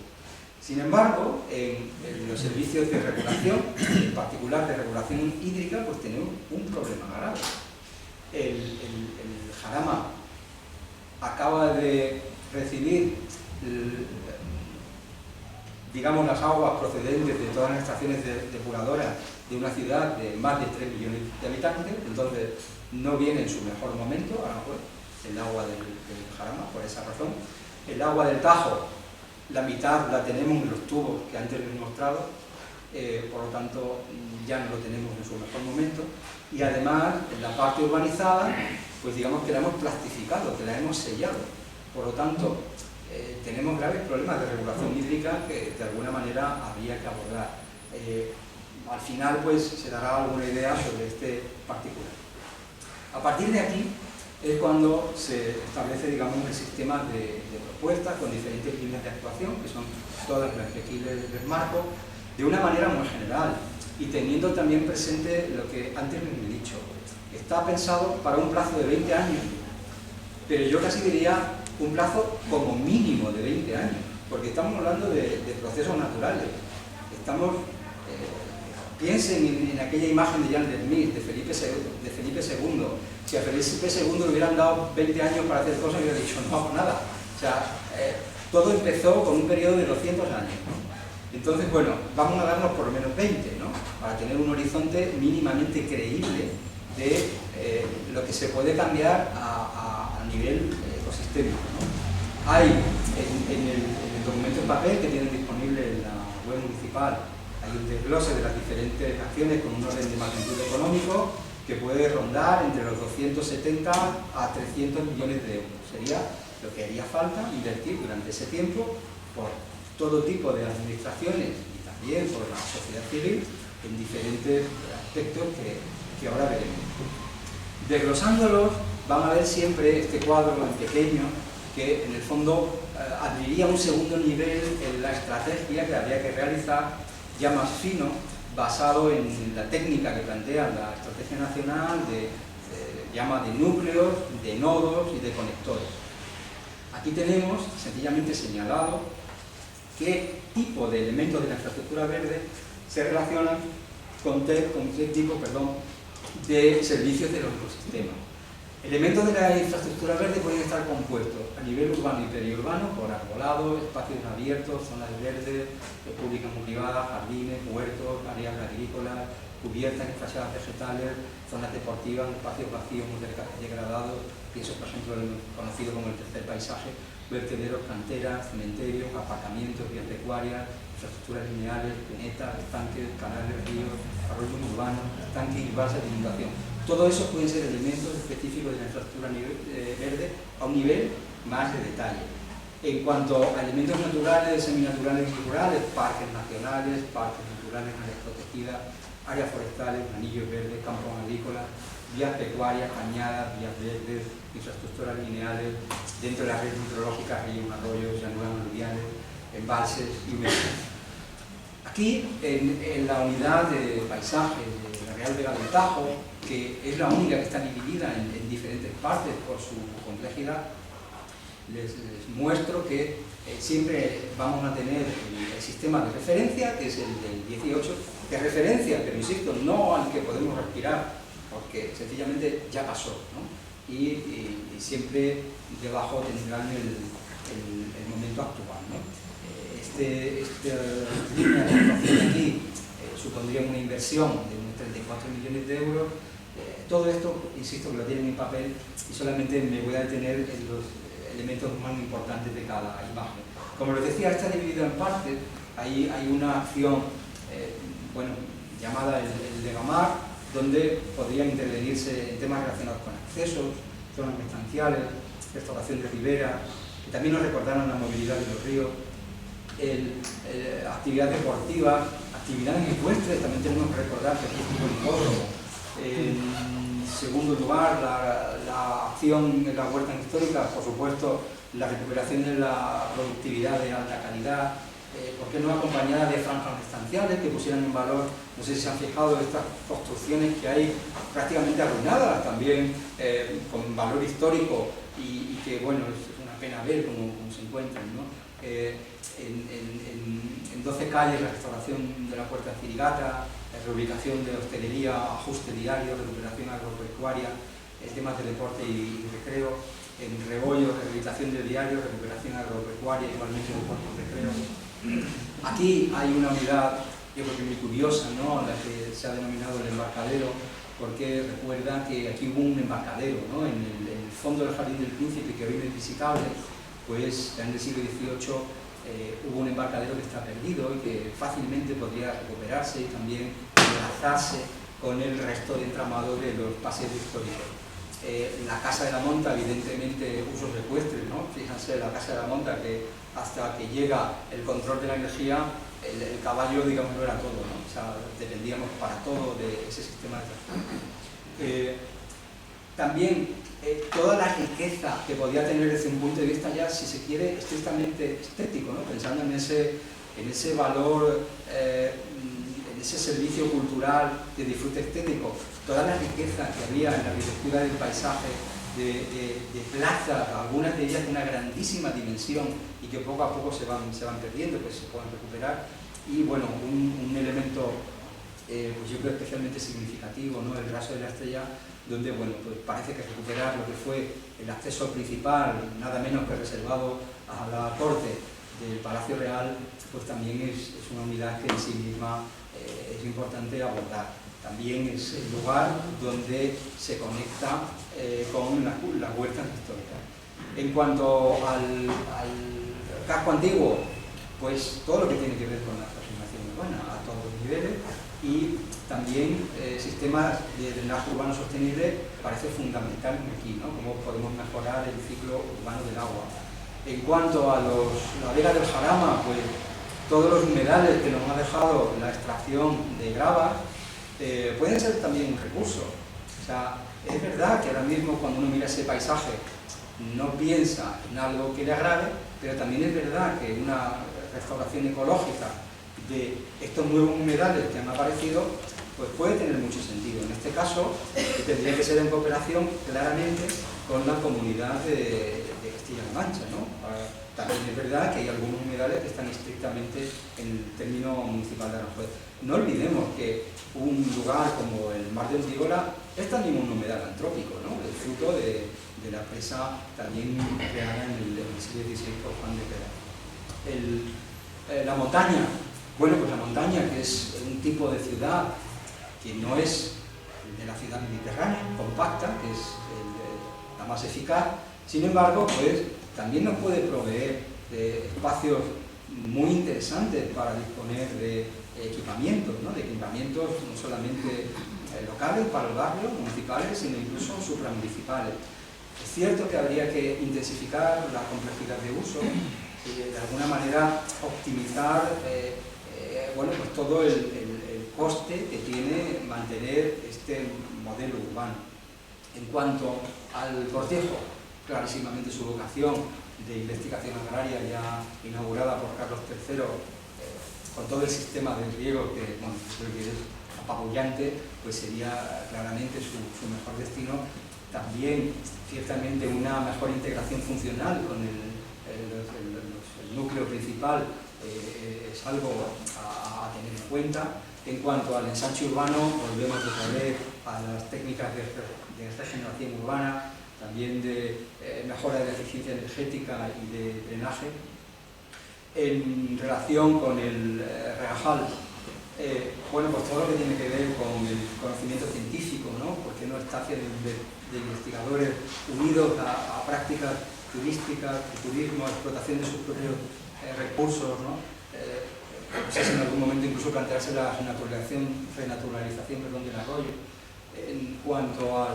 Sin embargo, en los servicios de regulación, en particular de regulación hídrica, pues tenemos un problema grave. El Jarama acaba de recibir, digamos, las aguas procedentes de todas las estaciones depuradoras de una ciudad de más de 3 millones de habitantes, entonces no viene en su mejor momento, ahora pues, el agua del Jarama, por esa razón. El agua del Tajo, la mitad la tenemos en los tubos que antes les he mostrado, por lo tanto ya no lo tenemos en su mejor momento, y además en la parte urbanizada, pues digamos que la hemos plastificado, que la hemos sellado, por lo tanto tenemos graves problemas de regulación hídrica que de alguna manera habría que abordar. Al final pues se dará alguna idea sobre este particular. A partir de aquí es cuando se establece, digamos, el sistema de propuestas con diferentes líneas de actuación, que son todas las que aquí les marco, de una manera muy general y teniendo también presente lo que antes les he dicho. Está pensado para un plazo de 20 años, pero yo casi diría un plazo como mínimo de 20 años, porque estamos hablando de procesos naturales. Piensen en aquella imagen de Jan de Smith, de Felipe II. Si a Felipe II le hubieran dado 20 años para hacer cosas, hubiera dicho, no hago nada. O sea, todo empezó con un periodo de 200 años, ¿no? Entonces, bueno, vamos a darnos por lo menos 20, ¿no? Para tener un horizonte mínimamente creíble de lo que se puede cambiar a nivel ecosistémico, ¿no? Hay en el documento en papel que tienen disponible en la web municipal, hay un desglose de las diferentes acciones con un orden de magnitud económico que puede rondar entre los 270 a 300 millones de euros. Sería lo que haría falta invertir durante ese tiempo por todo tipo de administraciones y también por la sociedad civil en diferentes aspectos que ahora veremos. Desglosándolos, van a ver siempre este cuadro en pequeño que en el fondo abriría un segundo nivel en la estrategia que habría que realizar, ya más fino, basado en la técnica que plantea la Estrategia Nacional llama de núcleos, de nodos y de conectores. Aquí tenemos sencillamente señalado qué tipo de elementos de la infraestructura verde se relacionan con qué tipo de servicios de los ecosistemas. Elementos de la infraestructura verde pueden estar compuestos a nivel urbano y periurbano por arbolado, espacios abiertos, zonas verdes, públicas o privadas, jardines, huertos, áreas agrícolas, cubiertas y fachadas vegetales, zonas deportivas, espacios vacíos muy degradados, pienso por ejemplo en el conocido como el tercer paisaje, vertederos, canteras, cementerios, aparcamientos, vías pecuarias, infraestructuras lineales, cunetas, estanques, canales, ríos, arroyos urbanos, estanques y balsas de inundación. Todo eso pueden ser elementos específicos de la infraestructura verde a un nivel más de detalle. En cuanto a elementos naturales, seminaturales y rurales, parques nacionales, parques naturales, áreas protegidas, áreas forestales, anillos verdes, campos agrícolas, vías pecuarias, cañadas, vías verdes, infraestructuras lineales, dentro de las redes hidrológicas, ríos, arroyos, llanuras aluviales, embalses y humedales. Aquí, en la unidad de paisaje de la Real Vega del Tajo, que es la única que está dividida en diferentes partes por su complejidad, les muestro que siempre vamos a tener el sistema de referencia, que es el del 18, de referencia, pero insisto, no al que podemos respirar, porque sencillamente ya pasó, ¿no? Y siempre debajo tendrán el momento actual, ¿no? Esta línea de actuación de aquí supondría una inversión de unos 34 millones de euros. Todo esto, insisto, que lo tienen en papel y solamente me voy a detener en los elementos más importantes de cada imagen. Como les decía, está dividido en partes. Hay una acción llamada el Legamar, donde podrían intervenirse en temas relacionados con accesos, zonas estanciales, restauración de riberas, que también nos recordaron la movilidad de los ríos, actividades deportivas, actividades ecuestres, también tenemos que recordar que aquí es un hipódromo. En segundo lugar, la acción en las huertas históricas, por supuesto, la recuperación de la productividad de alta calidad, ¿por qué no acompañada de franjas estanciales que pusieran en valor, no sé si se han fijado, estas construcciones que hay prácticamente arruinadas también, con valor histórico y que, bueno, es una pena ver cómo se encuentran, ¿no? En 12 calles, la restauración de la Puerta Cirigata, la reubicación de hostelería, ajuste diario, recuperación agropecuaria, temas de deporte y recreo. En Rebollo, rehabilitación del diario, recuperación agropecuaria, igualmente deporte y recreo. Aquí hay una unidad, yo creo que muy curiosa, ¿no?, la que se ha denominado el embarcadero, porque recuerda que aquí hubo un embarcadero, ¿no?, en el fondo del Jardín del Príncipe, que hoy no es visitable, pues ya en el siglo XVIII hubo un embarcadero que está perdido y que fácilmente podría recuperarse y también enlazarse con el resto de entramado de los paseos históricos. La Casa de la Monta, evidentemente, usos ecuestres, ¿no? Fíjense, la Casa de la Monta, que hasta que llega el control de la energía, el caballo, digamos, no era todo, ¿no? O sea, dependíamos para todo de ese sistema de transporte. También toda la riqueza que podía tener desde un punto de vista ya, si se quiere, estrictamente estético, ¿no?, pensando en ese valor, en ese servicio cultural de disfrute estético, toda la riqueza que había en la arquitectura del paisaje, de plazas, algunas de ellas de una grandísima dimensión y que poco a poco se van perdiendo, pues se pueden recuperar. Y bueno, un elemento pues yo creo especialmente significativo, ¿no?, el raso de la Estrella, donde, bueno, pues parece que recuperar lo que fue el acceso principal, nada menos que reservado a la corte del Palacio Real, pues también es una unidad que en sí misma es importante abordar. También es el lugar donde se conecta con las huertas históricas. En cuanto al casco antiguo, pues todo lo que tiene que ver con la transformación urbana a todos los niveles, y también sistemas de drenaje urbano sostenible parece fundamental aquí, ¿no?, cómo podemos mejorar el ciclo urbano del agua. En cuanto a la vega del Jarama, pues todos los humedales que nos ha dejado la extracción de gravas pueden ser también un recurso. O sea, es verdad que ahora mismo cuando uno mira ese paisaje no piensa en algo que le agrade, pero también es verdad que una restauración ecológica de estos nuevos humedales que han aparecido, pues puede tener mucho sentido. En este caso, tendría que ser en cooperación claramente con la comunidad de Castilla-La Mancha, ¿no? También es verdad que hay algunos humedales que están estrictamente en el término municipal de Aranjuez. No olvidemos que un lugar como el Mar de Ondígola es también un humedal antrópico, ¿no?, el fruto de la presa también creada en el siglo XVI por Juan de Pera. La montaña. Bueno, pues la montaña, que es un tipo de ciudad que no es de la ciudad mediterránea, compacta, que es la más eficaz, sin embargo, pues también nos puede proveer de espacios muy interesantes para disponer de equipamientos, ¿no?, de equipamientos no solamente locales para el barrio, municipales, sino incluso supramunicipales. Es cierto que habría que intensificar la complejidad de uso y de alguna manera optimizar bueno, pues todo el coste que tiene mantener este modelo urbano. En cuanto al cortejo, clarísimamente su vocación de investigación agraria ya inaugurada por Carlos III, con todo el sistema de riego que, bueno, creo que es apabullante, pues sería claramente su mejor destino. También, ciertamente, una mejor integración funcional con el núcleo principal es algo a tener en cuenta. En cuanto al ensanche urbano, volvemos otra vez a las técnicas de regeneración urbana, también de mejora de la eficiencia energética y de drenaje. En relación con el Regajal, bueno, pues todo lo que tiene que ver con el conocimiento científico, ¿no?, porque no está de investigadores unidos a prácticas turísticas, de turismo, explotación de sus propios recursos, ¿no? No sé si en algún momento incluso plantearse la renaturalización del arroyo. En cuanto al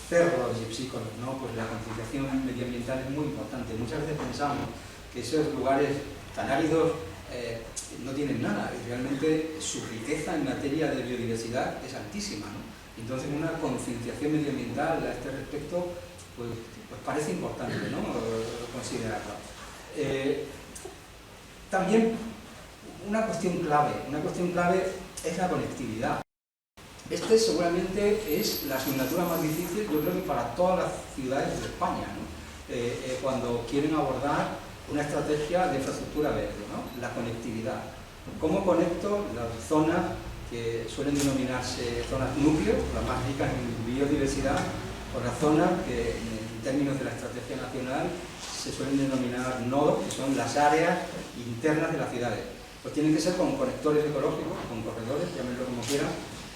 cerro de Gipsícola, ¿no?, pues la concienciación medioambiental es muy importante. Muchas veces pensamos que esos lugares tan áridos no tienen nada, y realmente su riqueza en materia de biodiversidad es altísima, ¿no? Entonces una concienciación medioambiental a este respecto pues parece importante, ¿no?, considerarla. También una cuestión clave es la conectividad. Este seguramente es la asignatura más difícil, yo creo que para todas las ciudades de España, ¿no? Cuando quieren abordar una estrategia de infraestructura verde, ¿no? La conectividad. ¿Cómo conecto las zonas que suelen denominarse zonas núcleo, las más ricas en biodiversidad, con las zonas que en términos de la estrategia nacional se suelen denominar nodos, que son las áreas internas de las ciudades? Pues tienen que ser con conectores ecológicos, con corredores, llámenlo como quieran,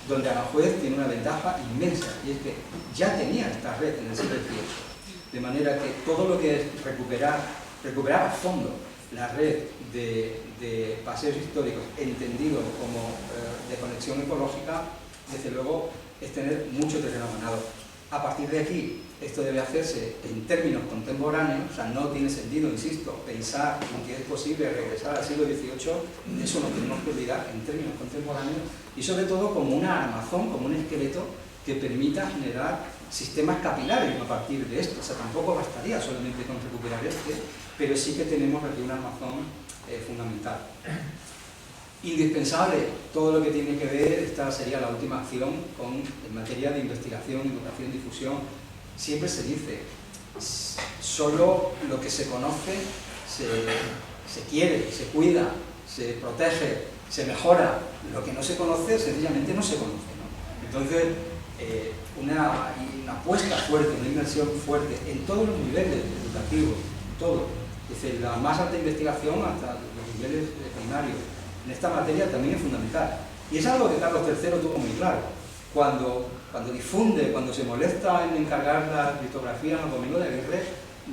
donde Aranjuez tiene una ventaja inmensa, y es que ya tenía esta red en el siglo XVIII. De manera que todo lo que es recuperar a fondo la red de paseos históricos, entendido como de conexión ecológica, desde luego es tener mucho terreno ganado. A partir de aquí, esto debe hacerse en términos contemporáneos, o sea, no tiene sentido, insisto, pensar en que es posible regresar al siglo XVIII, eso no tenemos que olvidar, en términos contemporáneos, y sobre todo como una armazón, como un esqueleto que permita generar sistemas capilares a partir de esto. O sea, tampoco bastaría solamente con recuperar pero sí que tenemos aquí una armazón fundamental. Indispensable todo lo que tiene que ver, esta sería la última acción, en materia de investigación, educación, difusión. Siempre se dice, solo lo que se conoce se quiere, se cuida, se protege, se mejora. Lo que no se conoce, sencillamente no se conoce, ¿no? Entonces, una apuesta fuerte, una inversión fuerte en todos los niveles educativos, todo, desde la más alta investigación hasta los niveles primarios, en esta materia también es fundamental. Y es algo que Carlos III tuvo muy claro. Cuando difunde, cuando se molesta en encargar las litografías a Domingo de Aguirre,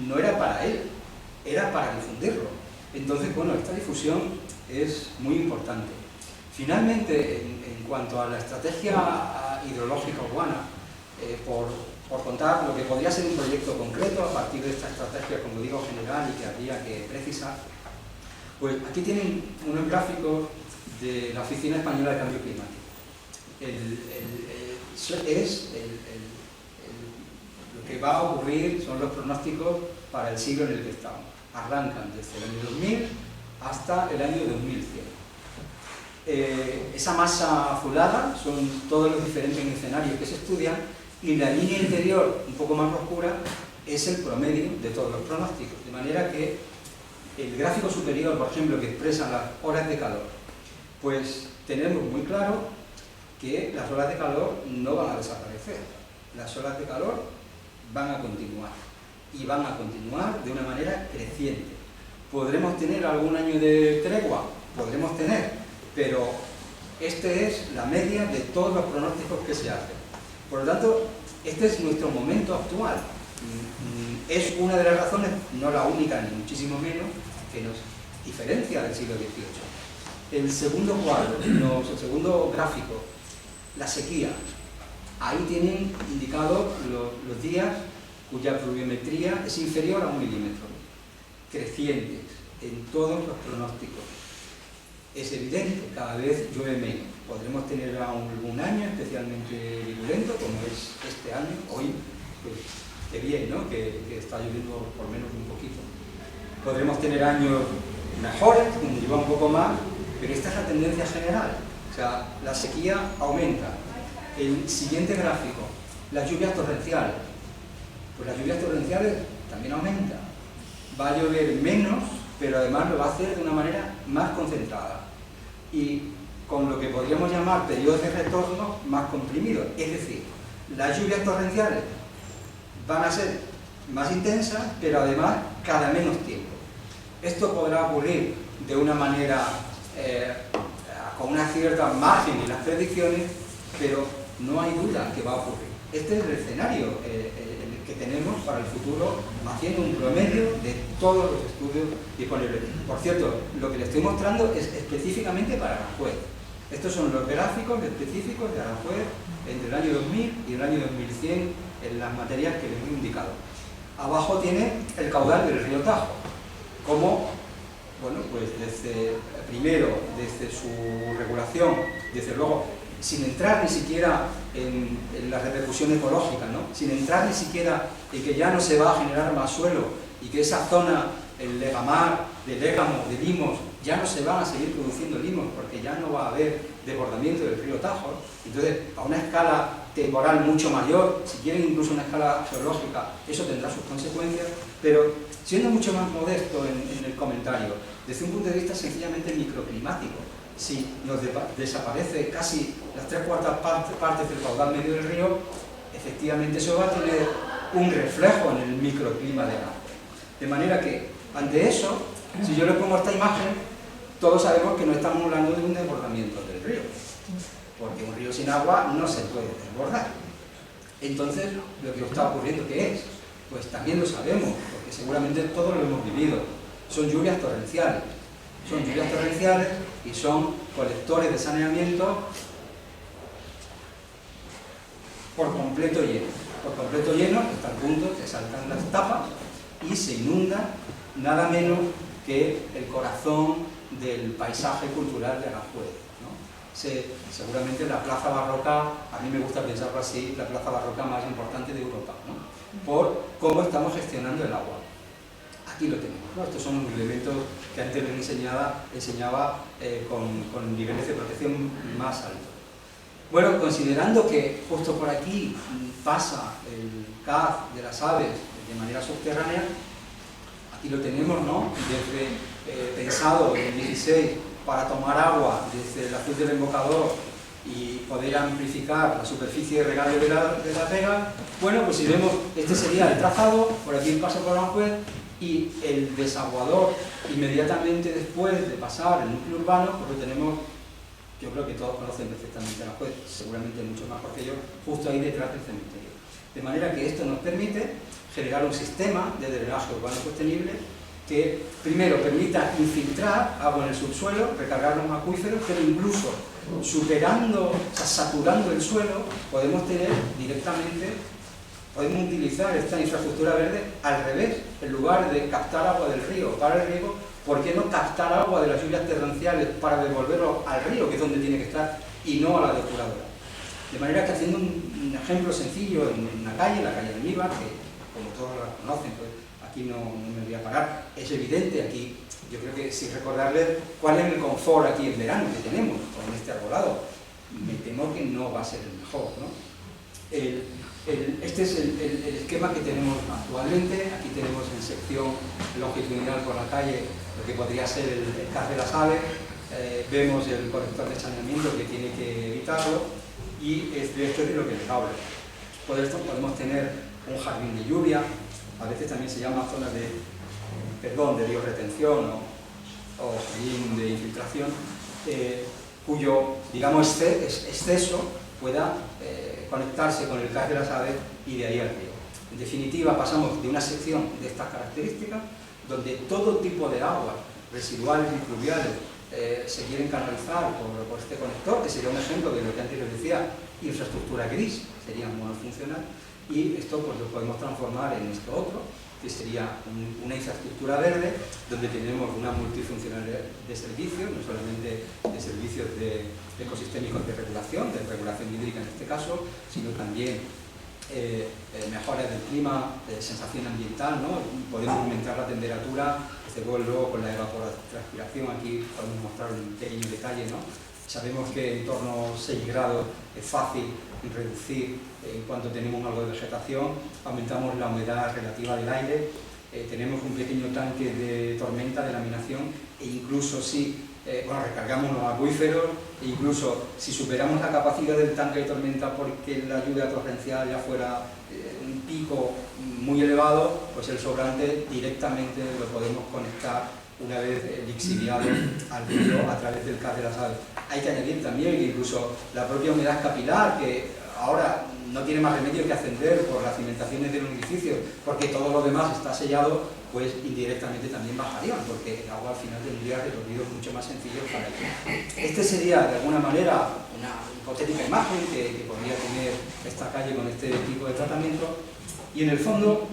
no era para él, era para difundirlo. Entonces, bueno, esta difusión es muy importante. Finalmente, en cuanto a la estrategia hidrológica urbana, por contar lo que podría ser un proyecto concreto a partir de esta estrategia, como digo, general y que habría que precisar, pues aquí tienen unos gráficos de la Oficina Española de Cambio Climático. Lo que va a ocurrir son los pronósticos para el siglo en el que estamos. Arrancan desde el año 2000 hasta el año 2100. Esa masa azulada son todos los diferentes escenarios que se estudian, y la línea interior, un poco más oscura, es el promedio de todos los pronósticos. De manera que el gráfico superior, por ejemplo, que expresa las horas de calor, pues tenemos muy claro que las horas de calor no van a desaparecer. Las horas de calor van a continuar, y van a continuar de una manera creciente. ¿Podremos tener algún año de tregua? Podremos tener, pero esta es la media de todos los pronósticos que se hacen. Por lo tanto, este es nuestro momento actual. Es una de las razones, no la única ni muchísimo menos, que nos diferencia del siglo XVIII. El segundo cuadro, el segundo gráfico, la sequía. Ahí tienen indicados los días cuya pluviometría es inferior a 1 milímetro, crecientes en todos los pronósticos. Es evidente, cada vez llueve menos. Podremos tener algún año especialmente virulento, como es este año, hoy, pues qué bien, ¿no? Que está lloviendo por menos un poquito. Podremos tener años mejores, donde llueva un poco más, pero esta es la tendencia general. O sea, la sequía aumenta. El siguiente gráfico, las lluvias torrenciales. Pues las lluvias torrenciales también aumentan. Va a llover menos, pero además lo va a hacer de una manera más concentrada. Y con lo que podríamos llamar periodos de retorno más comprimidos. Es decir, las lluvias torrenciales van a ser más intensas, pero además cada menos tiempo. Esto podrá ocurrir de una manera con una cierta margen en las predicciones, pero no hay duda que va a ocurrir. Este es el escenario que tenemos para el futuro, haciendo un promedio de todos los estudios disponibles. Por cierto, lo que les estoy mostrando es específicamente para Aranjuez. Estos son los gráficos específicos de Aranjuez entre el año 2000 y el año 2100 en las materias que les he indicado. Abajo tiene el caudal del río Tajo, como, bueno, pues desde su regulación, desde luego, sin entrar ni siquiera en la repercusión ecológica, ¿no? Sin entrar ni siquiera en que ya no se va a generar más suelo y que esa zona, el Legamar, de Légamo, de Limos, ya no se van a seguir produciendo limos porque ya no va a haber desbordamiento del río Tajo. Entonces, a una escala temporal mucho mayor, si quieren incluso una escala geológica, eso tendrá sus consecuencias, pero siendo mucho más modesto en el comentario, desde un punto de vista sencillamente microclimático, si nos desaparece casi las 3/4 partes del caudal medio del río, efectivamente eso va a tener un reflejo en el microclima de agua. De manera que, ante eso, si yo les pongo esta imagen, todos sabemos que no estamos hablando de un desbordamiento del río, porque un río sin agua no se puede desbordar. Entonces, lo que está ocurriendo, ¿qué es? Pues también lo sabemos, porque seguramente todos lo hemos vivido. Son lluvias torrenciales. Son lluvias torrenciales y son colectores de saneamiento por completo llenos. Por completo llenos hasta el punto que saltan las tapas y se inunda nada menos que el corazón del paisaje cultural de Aranjuez, ¿no? Seguramente la plaza barroca, a mí me gusta pensarlo así, la plaza barroca más importante de Europa, ¿no? Por cómo estamos gestionando el agua. Aquí lo tenemos, ¿no? Estos son los elementos que antes les enseñaba con niveles de protección más altos. Bueno, considerando que justo por aquí pasa el CAZ de las aves de manera subterránea, aquí lo tenemos, ¿no? Desde pensado en 16 para tomar agua desde el azul del embocador y poder amplificar la superficie de regadío de la Vega. Bueno, pues si vemos, este sería el trazado, por aquí pasa por Aranjuez, y el desaguador inmediatamente después de pasar el núcleo urbano, pues lo tenemos, yo creo que todos conocen perfectamente Aranjuez, seguramente mucho más que yo, justo ahí detrás del cementerio. De manera que esto nos permite generar un sistema de drenaje urbano sostenible que primero permita infiltrar agua en el subsuelo, recargar los acuíferos, pero incluso superando, o sea, saturando el suelo, podemos tener directamente, podemos utilizar esta infraestructura verde al revés. En lugar de captar agua del río para el riego, ¿por qué no captar agua de las lluvias torrenciales para devolverlo al río, que es donde tiene que estar, y no a la depuradora? De manera que, haciendo un ejemplo sencillo en una calle, la calle de Almíbar, que como todos la conocen, pues aquí no me voy a parar, es evidente, aquí yo creo que sí recordarles cuál es el confort aquí en verano que tenemos con este arbolado. Me temo que no va a ser el mejor, ¿no? Este es el esquema que tenemos actualmente. Aquí tenemos en sección longitudinal por la calle lo que podría ser el CAZ de las aves. Vemos el colector de saneamiento que tiene que evitarlo, y esto es de lo que les hablo. Por esto podemos tener un jardín de lluvia, a veces también se llama zona de bioretención o jardín de infiltración, cuyo, digamos, exceso pueda conectarse con el CAZ de las aves y de ahí al río. En definitiva, pasamos de una sección de estas características, donde todo tipo de aguas residuales y fluviales se quieren canalizar por este conector, que sería un ejemplo de lo que antes les decía, infraestructura gris, sería monofuncional, y esto pues lo podemos transformar en esto otro, que sería una infraestructura verde, donde tenemos una multifuncionalidad de servicios, no solamente de servicios ecosistémicos de regulación hídrica en este caso, sino también mejoras del clima, sensación ambiental, ¿no? Podemos aumentar la temperatura, luego con la evapotranspiración, aquí podemos mostrar un pequeño detalle, ¿no? Sabemos que en torno a 6 grados es fácil reducir en cuanto tenemos algo de vegetación, aumentamos la humedad relativa del aire, tenemos un pequeño tanque de tormenta, de laminación, e incluso si recargamos los acuíferos, e incluso si superamos la capacidad del tanque de tormenta porque la lluvia torrencial ya fuera un pico muy elevado, pues el sobrante directamente lo podemos conectar una vez lixiviado al río a través del CAZ de las aves. Hay que añadir también que incluso la propia humedad capilar, que ahora no tiene más remedio que ascender por las cimentaciones de los edificios, porque todo lo demás está sellado, pues indirectamente también bajarían, porque el agua al final tendría recorridos mucho más sencillos para ello. Este sería, de alguna manera, una hipotética imagen que podría tener esta calle con este tipo de tratamiento, y en el fondo,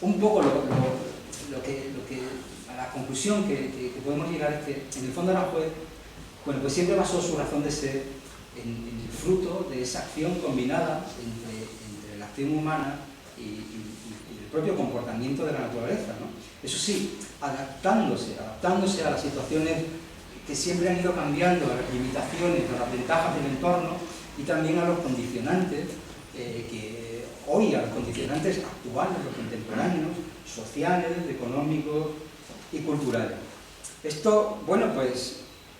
un poco la conclusión que podemos llegar es que, en el fondo, Aranjuez, bueno, pues siempre basó su razón de ser en el fruto de esa acción combinada entre la acción humana y el propio comportamiento de la naturaleza, ¿no? Eso sí, adaptándose a las situaciones que siempre han ido cambiando, a las limitaciones, a las ventajas del entorno y también a los condicionantes a los condicionantes actuales, los contemporáneos, sociales, económicos y culturales. Esto, bueno, pues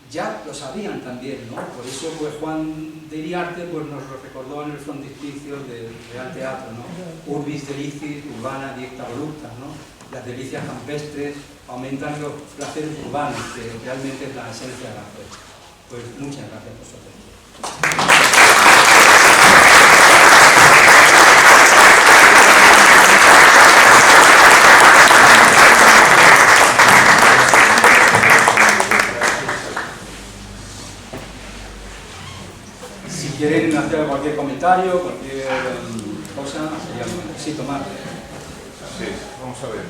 ya lo sabían también, ¿no? Por eso pues, Juan de Iriarte pues, nos lo recordó en el frontispicio del Real Teatro, ¿no? Urbis delicis urbana diecta voluptas, ¿no? Las delicias campestres aumentan los placeres urbanos, que realmente es la esencia de la fe. Pues muchas gracias por su atención. Si quieren hacer cualquier comentario, cualquier cosa, sería el momento. Sí, Tomás. Sí, vamos a ver.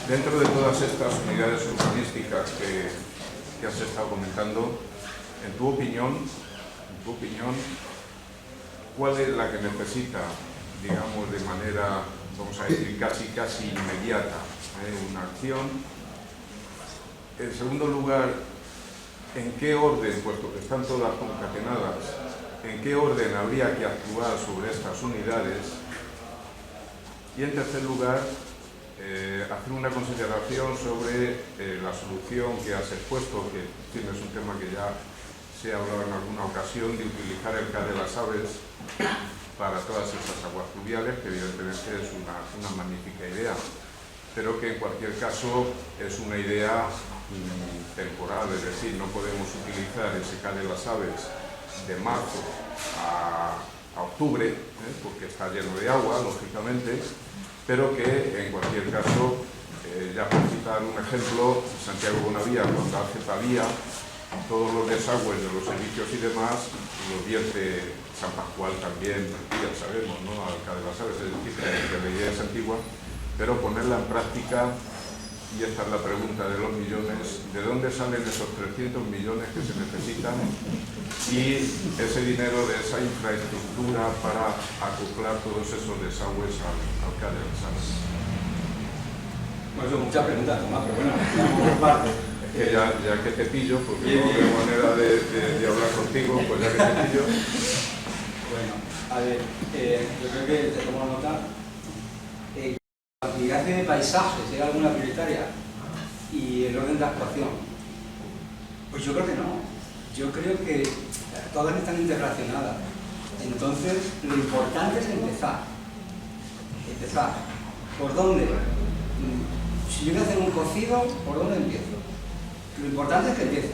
Dentro de todas estas unidades urbanísticas que has estado comentando, en tu opinión, ¿cuál es la que necesita, digamos, de manera, vamos a decir, casi inmediata, una acción? En segundo lugar, ¿en qué orden, puesto que están todas concatenadas, en qué orden habría que actuar sobre estas unidades? Y en tercer lugar, hacer una consideración sobre la solución que has expuesto, que es un tema que ya se ha hablado en alguna ocasión, de utilizar el CAE de las aves para todas estas aguas fluviales, que evidentemente es una magnífica idea, pero que en cualquier caso es una idea temporal, es decir, no podemos utilizar ese CAE de las aves de marzo a octubre, porque está lleno de agua, lógicamente, pero que en cualquier caso, ya por citar un ejemplo, Santiago Bonavía, cuando hace Pavía, todos los desagües de los servicios y demás los vierte San Pascual también, ya sabemos, ¿no? Alcalá de las Aves, es decir, que la idea es antigua, pero ponerla en práctica. Y esta es la pregunta de los millones, ¿de dónde salen esos 300 millones que se necesitan? Y ese dinero de esa infraestructura para acoplar todos esos desagües al CAE de las Aves. Bueno, muchas preguntas, Tomás, pero bueno, vamos por partes. Es que ya que te pillo, porque no hay manera de hablar contigo, pues ya que te pillo. Bueno, a ver, yo creo que te tomo nota. La actividad de paisajes, ¿hay alguna prioritaria? Y el orden de actuación. Pues yo creo que no. Yo creo que todas están interrelacionadas. Entonces, lo importante es empezar. Empezar. ¿Por dónde? Si yo quiero hacer un cocido, ¿por dónde empiezo? Lo importante es que empiece.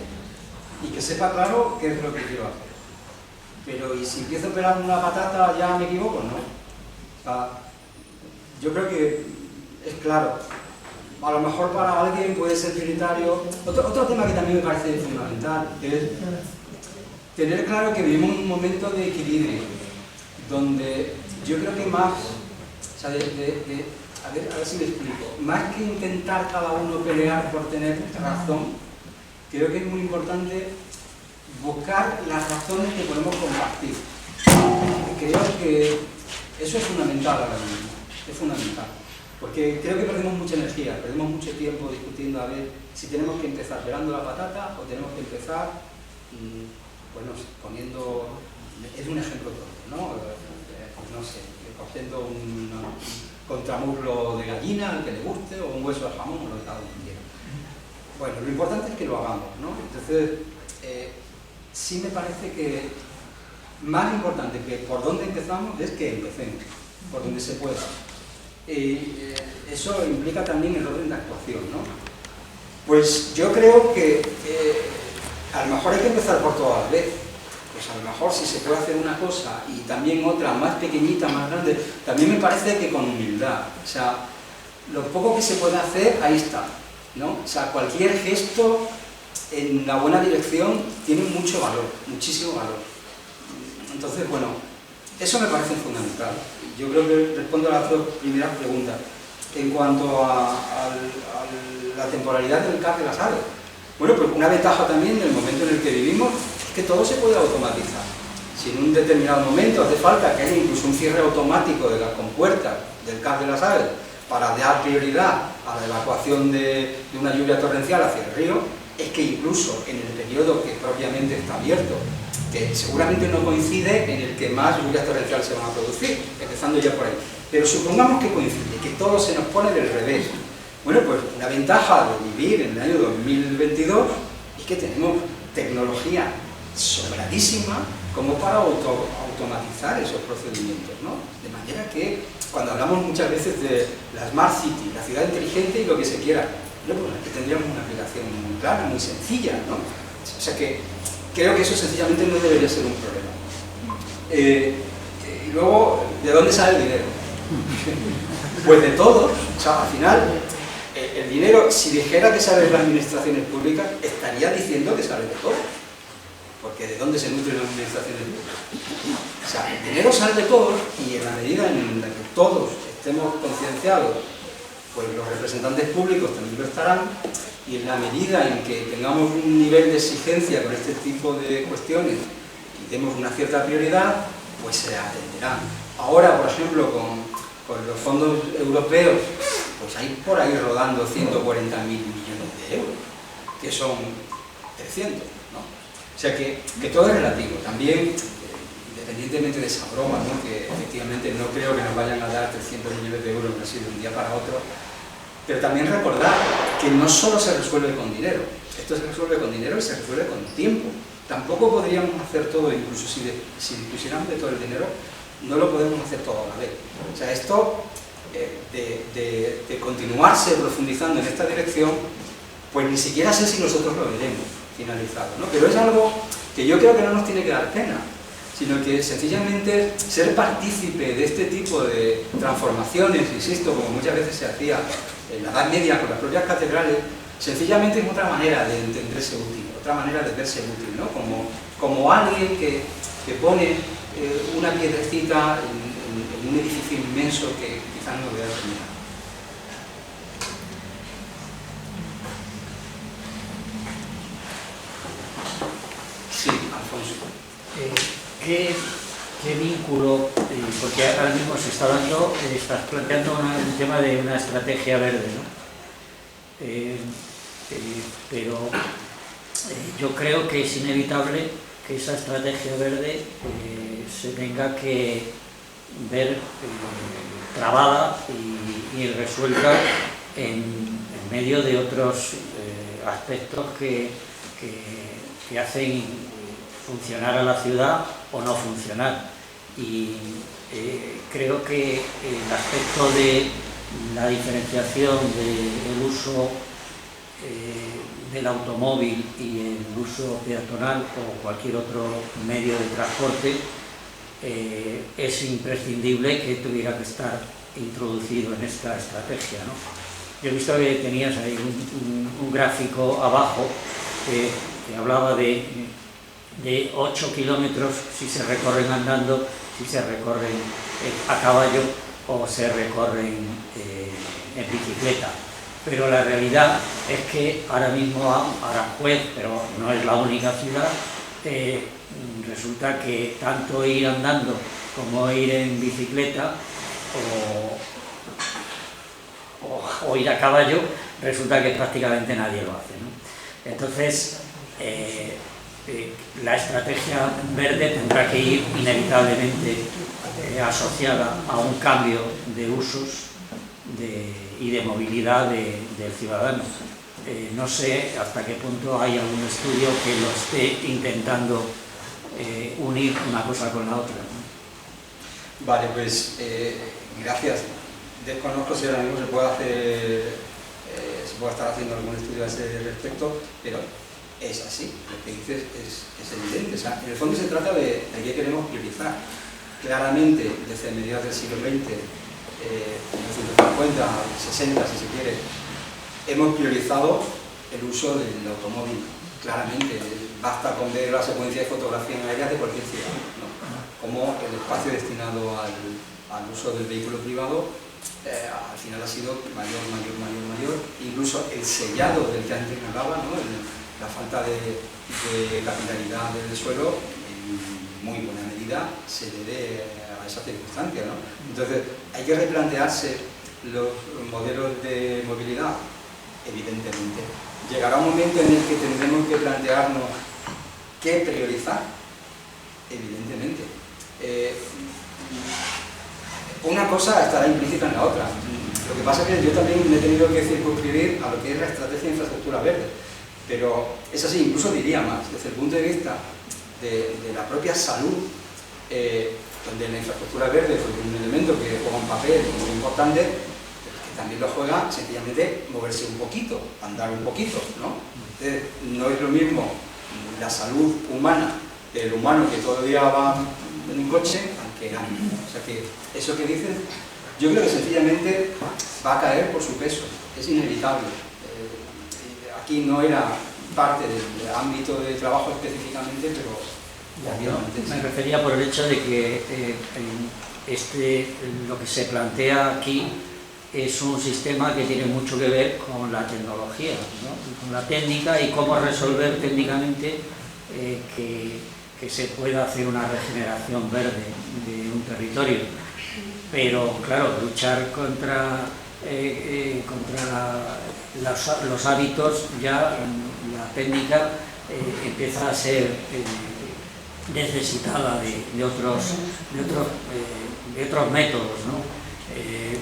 Y que sepa claro qué es lo que quiero hacer. Pero, ¿y si empiezo a pelar una patata ya me equivoco? No. O sea, yo creo que es claro. A lo mejor para alguien puede ser prioritario. Otro tema que también me parece fundamental es tener claro que vivimos un momento de equilibrio, donde yo creo que más, o sea, a ver si me explico, más que intentar cada uno pelear por tener razón, creo que es muy importante buscar las razones que podemos compartir. Creo que eso es fundamental ahora mismo, es fundamental. Porque creo que perdemos mucha energía, perdemos mucho tiempo discutiendo a ver si tenemos que empezar pelando la patata o tenemos que empezar, bueno, poniendo, es un ejemplo tonto, ¿no? No sé, cogiendo un contramuslo de gallina al que le guste o un hueso de jamón o lo que cada uno quiera. Bueno, lo importante es que lo hagamos, ¿no? Entonces, sí me parece que más importante que por dónde empezamos es que empecemos, por donde se pueda. Eso implica también el orden de actuación, ¿no? Pues yo creo que a lo mejor hay que empezar por todas las veces. Pues a lo mejor si se puede hacer una cosa y también otra más pequeñita, más grande, también me parece que con humildad. O sea, lo poco que se puede hacer, ahí está, ¿no? O sea, cualquier gesto en la buena dirección tiene mucho valor, muchísimo valor. Entonces, bueno, eso me parece fundamental. Yo creo que respondo a las dos primeras preguntas. En cuanto a la temporalidad del CAE de las aves, bueno, pues una ventaja también del momento en el que vivimos es que todo se puede automatizar. O si en un determinado momento hace falta que haya incluso un cierre automático de las compuertas del CAF de las Aves para dar prioridad a la evacuación de una lluvia torrencial hacia el río, es que incluso en el periodo que propiamente está abierto, que seguramente no coincide en el que más lluvias torrenciales se van a producir, empezando ya por ahí, pero supongamos que coincide, que todo se nos pone del revés. Bueno, pues una ventaja de vivir en el año 2022 es que tenemos tecnología sobradísima como para automatizar esos procedimientos, ¿no? De manera que cuando hablamos muchas veces de la Smart City, la ciudad inteligente y lo que se quiera, bueno, pues aquí tendríamos una aplicación muy clara, muy sencilla, ¿no? O sea que creo que eso sencillamente no debería ser un problema. Y luego, ¿de dónde sale el dinero? Pues de todos. O sea, al final, el dinero, si dijera que sale de las administraciones públicas, estaría diciendo que sale de todos. Porque ¿de dónde se nutren las administraciones públicas? O sea, el dinero sale de todos y en la medida en la que todos estemos concienciados, pues los representantes públicos también lo estarán, y en la medida en que tengamos un nivel de exigencia con este tipo de cuestiones y demos una cierta prioridad, pues se atenderán. Ahora, por ejemplo, con los fondos europeos, pues hay por ahí rodando 140.000 millones de euros, que son 300, ¿no? O sea que todo es relativo. También, independientemente de esa broma, ¿no? Que efectivamente no creo que nos vayan a dar 300 millones de euros así de un día para otro, pero también recordar que no solo se resuelve con dinero, esto se resuelve con dinero y se resuelve con tiempo. Tampoco podríamos hacer todo, incluso si pusiéramos de todo el dinero, no lo podemos hacer todo a la vez. O sea, esto de continuarse profundizando en esta dirección, pues ni siquiera sé si nosotros lo veremos finalizado, ¿no? Pero es algo que yo creo que no nos tiene que dar pena, sino que sencillamente ser partícipe de este tipo de transformaciones, insisto, como muchas veces se hacía en la Edad Media con las propias catedrales, sencillamente es otra manera de entenderse útil, otra manera de verse útil, ¿no? Como alguien que pone una piedrecita en un edificio inmenso que quizás no vea terminar. Sí, Alfonso. ¿Qué vínculo, porque ahora mismo se está dando, estás planteando un tema de una estrategia verde, ¿no? Pero yo creo que es inevitable que esa estrategia verde se tenga que ver trabada y resuelta en medio de otros aspectos que hacen funcionar a la ciudad o no funcionar. Y creo que el aspecto de la diferenciación del uso del automóvil y el uso peatonal o cualquier otro medio de transporte es imprescindible que tuviera que estar introducido en esta estrategia, ¿no? Yo he visto que tenías ahí un gráfico abajo que hablaba de 8 kilómetros si se recorren andando, si se recorren a caballo o se recorren en bicicleta. Pero la realidad es que ahora mismo Aranjuez, pero no es la única ciudad, resulta que tanto ir andando como ir en bicicleta o ir a caballo, resulta que prácticamente nadie lo hace, ¿no? Entonces, la estrategia verde tendrá que ir inevitablemente asociada a un cambio de usos y de movilidad del ciudadano. No sé hasta qué punto hay algún estudio que lo esté intentando unir una cosa con la otra, ¿no? Vale, pues gracias. Desconozco si ahora mismo se puede estar haciendo algún estudio a ese respecto, pero es así, lo que dices es evidente. O sea, en el fondo se trata de qué queremos priorizar. Claramente, desde mediados del siglo XX, 1950, 60 si se quiere, hemos priorizado el uso del automóvil. Claramente, basta con ver la secuencia de fotografías aéreas de cualquier ciudad, ¿no? Como el espacio destinado al uso del vehículo privado al final ha sido mayor. Incluso el sellado del que antes hablaba, ¿no? La falta de capilaridad del suelo, muy buena medida se debe a esa circunstancia, ¿no? Entonces, hay que replantearse los modelos de movilidad, evidentemente. Llegará un momento en el que tendremos que plantearnos qué priorizar, evidentemente. Una cosa estará implícita en la otra. Lo que pasa es que yo también me he tenido que circunscribir a lo que es la estrategia de infraestructura verde. Pero es así, incluso diría más, desde el punto de vista de la propia salud, donde la infraestructura verde es un elemento que juega un papel muy importante, pero que también lo juega sencillamente moverse un poquito, andar un poquito, ¿no? Entonces, no es lo mismo la salud humana del humano que todo el día va en un coche, aunque no. O sea que eso que dices, yo creo que sencillamente va a caer por su peso, es inevitable. Aquí no era parte del ámbito de trabajo específicamente, pero me refería por el hecho de que lo que se plantea aquí es un sistema que tiene mucho que ver con la tecnología, ¿no? Con la técnica y cómo resolver técnicamente que se pueda hacer una regeneración verde de un territorio. Pero claro, luchar contra los hábitos, ya la técnica empieza a ser necesitada de otros métodos, ¿no?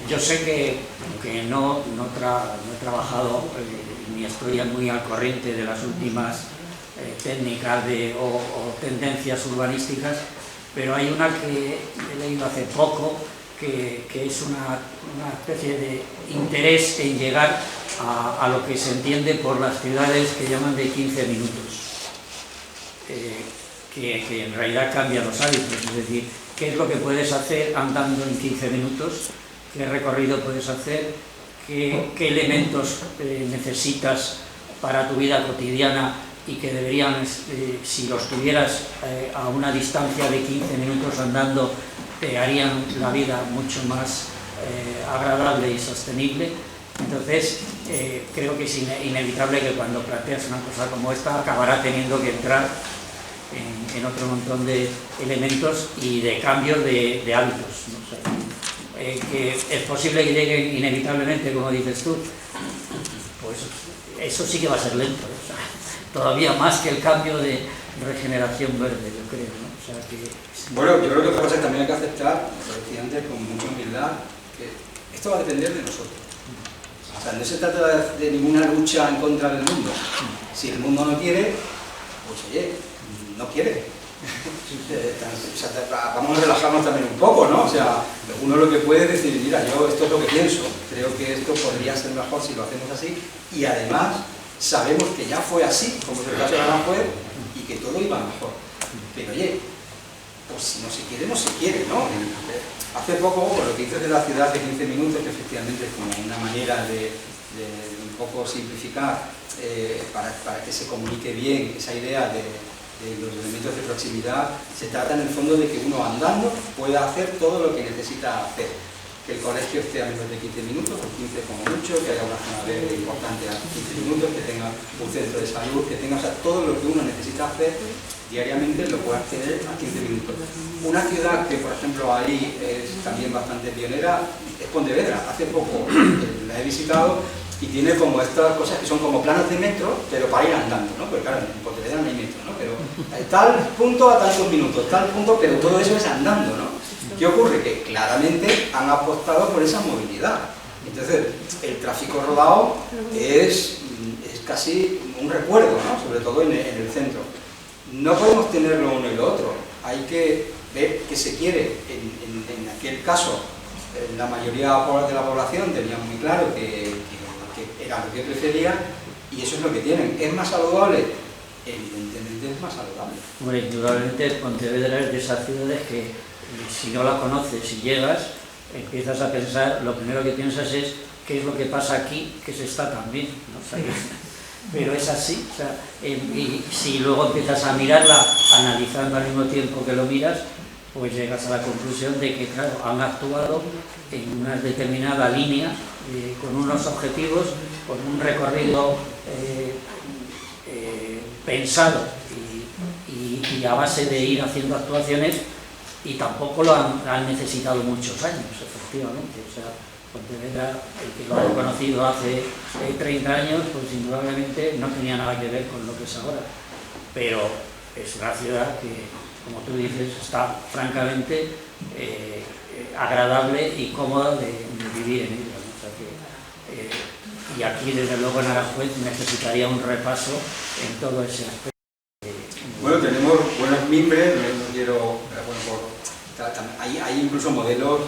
Yo sé que, aunque no he trabajado ni estoy muy al corriente de las últimas técnicas o tendencias urbanísticas, pero hay una que he leído hace poco que es una especie de interés en llegar a lo que se entiende por las ciudades que llaman de 15 minutos, que en realidad cambia los hábitos, es decir, qué es lo que puedes hacer andando en 15 minutos, qué recorrido puedes hacer, qué elementos necesitas para tu vida cotidiana y que deberían, si los tuvieras a una distancia de 15 minutos andando, te harían la vida mucho más agradable y sostenible. Entonces, creo que es inevitable que cuando planteas una cosa como esta acabará teniendo que entrar en otro montón de elementos y de cambios de hábitos, ¿no? O sea, que es posible que lleguen inevitablemente, como dices tú, pues eso sí que va a ser lento, o sea, todavía más que el cambio de regeneración verde, yo creo, ¿no? O sea, que... Bueno, yo creo que otra cosa que también hay que aceptar, como decía antes, con mucha humildad, que esto va a depender de nosotros. O sea, no se trata de ninguna lucha en contra del mundo. Si el mundo no quiere, pues oye, no quiere. O sea, vamos a relajarnos también un poco, ¿no? O sea, uno lo que puede es decir, mira, yo esto es lo que pienso, creo que esto podría ser mejor si lo hacemos así, y además sabemos que ya fue así, como es el caso de Aranjuez, y que todo iba mejor. Pero oye, pues si no se quiere, no se quiere, ¿no? Hace poco, lo que dices de la ciudad de 15 minutos, que efectivamente es como una manera de un poco simplificar para que se comunique bien esa idea de los elementos de proximidad, se trata en el fondo de que uno andando pueda hacer todo lo que necesita hacer. Que el colegio esté a menos de 15 minutos, o 15 como mucho, que haya una zona verde importante a 15 minutos, que tenga un centro de salud, que tenga, o sea, todo lo que uno necesita hacer diariamente lo puede acceder a 15 minutos. Una ciudad que, por ejemplo, ahí es también bastante pionera es Pontevedra. Hace poco la he visitado y tiene como estas cosas que son como planos de metro, pero para ir andando, ¿no? Porque claro, en Pontevedra no hay metro, ¿no? Pero tal punto a tantos minutos, tal punto, pero todo eso es andando, ¿no? ¿Qué ocurre? Que claramente han apostado por esa movilidad. Entonces, el tráfico rodado es casi un recuerdo, ¿no? Sobre todo en el centro. No podemos tener lo uno y lo otro. Hay que ver qué se quiere. En aquel caso, la mayoría de la población tenía muy claro que era lo que prefería, y eso es lo que tienen. ¿Es más saludable? Evidentemente es más saludable. Hombre, indudablemente Pontevedra es de esas ciudades que si no la conoces, si llegas, empiezas a pensar, lo primero que piensas es qué es lo que pasa aquí, que se está tan bien, ¿no? O sea, pero es así, o sea, y si luego empiezas a mirarla analizando al mismo tiempo que lo miras, pues llegas a la conclusión de que, claro, han actuado en una determinada línea, con unos objetivos, con un recorrido pensado y y a base de ir haciendo actuaciones, y tampoco lo han necesitado muchos años, efectivamente. O sea, Pontevedra, el que lo ha conocido hace 30 años, pues indudablemente no tenía nada que ver con lo que es ahora. Pero es una ciudad que, como tú dices, está francamente agradable y cómoda de vivir en ella, ¿no? O sea que, y aquí, desde luego, en Aranjuez necesitaría un repaso en todo ese aspecto. Bueno, tenemos buenos mimbres, no quiero... hay incluso modelos,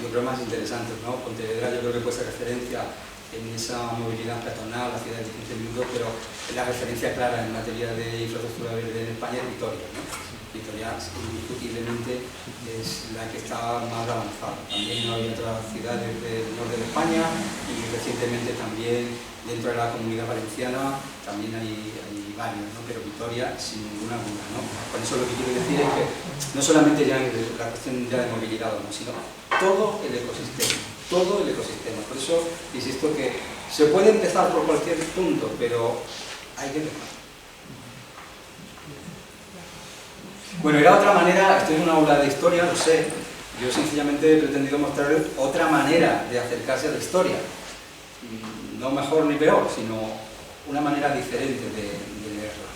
yo creo, más interesantes, ¿no? Pontevedra yo creo que puede ser referencia en esa movilidad peatonal, la ciudad de 15 minutos, pero la referencia clara en materia de infraestructura verde en España es Vitoria, ¿no? Vitoria indiscutiblemente es la que está más avanzada. También hay otras ciudades del norte de España y recientemente también dentro de la Comunidad Valenciana también hay varios, ¿no? Pero Vitoria sin ninguna duda, ¿no? Por eso lo que quiero decir es que no solamente ya en la cuestión ya de movilidad, ¿no? Sino todo el ecosistema. Todo el ecosistema. Por eso insisto que se puede empezar por cualquier punto, pero hay que empezar. Bueno, era otra manera, estoy en una aula de historia, lo sé. Yo sencillamente he pretendido mostrarles otra manera de acercarse a la historia. No mejor ni peor, sino una manera diferente de leerla.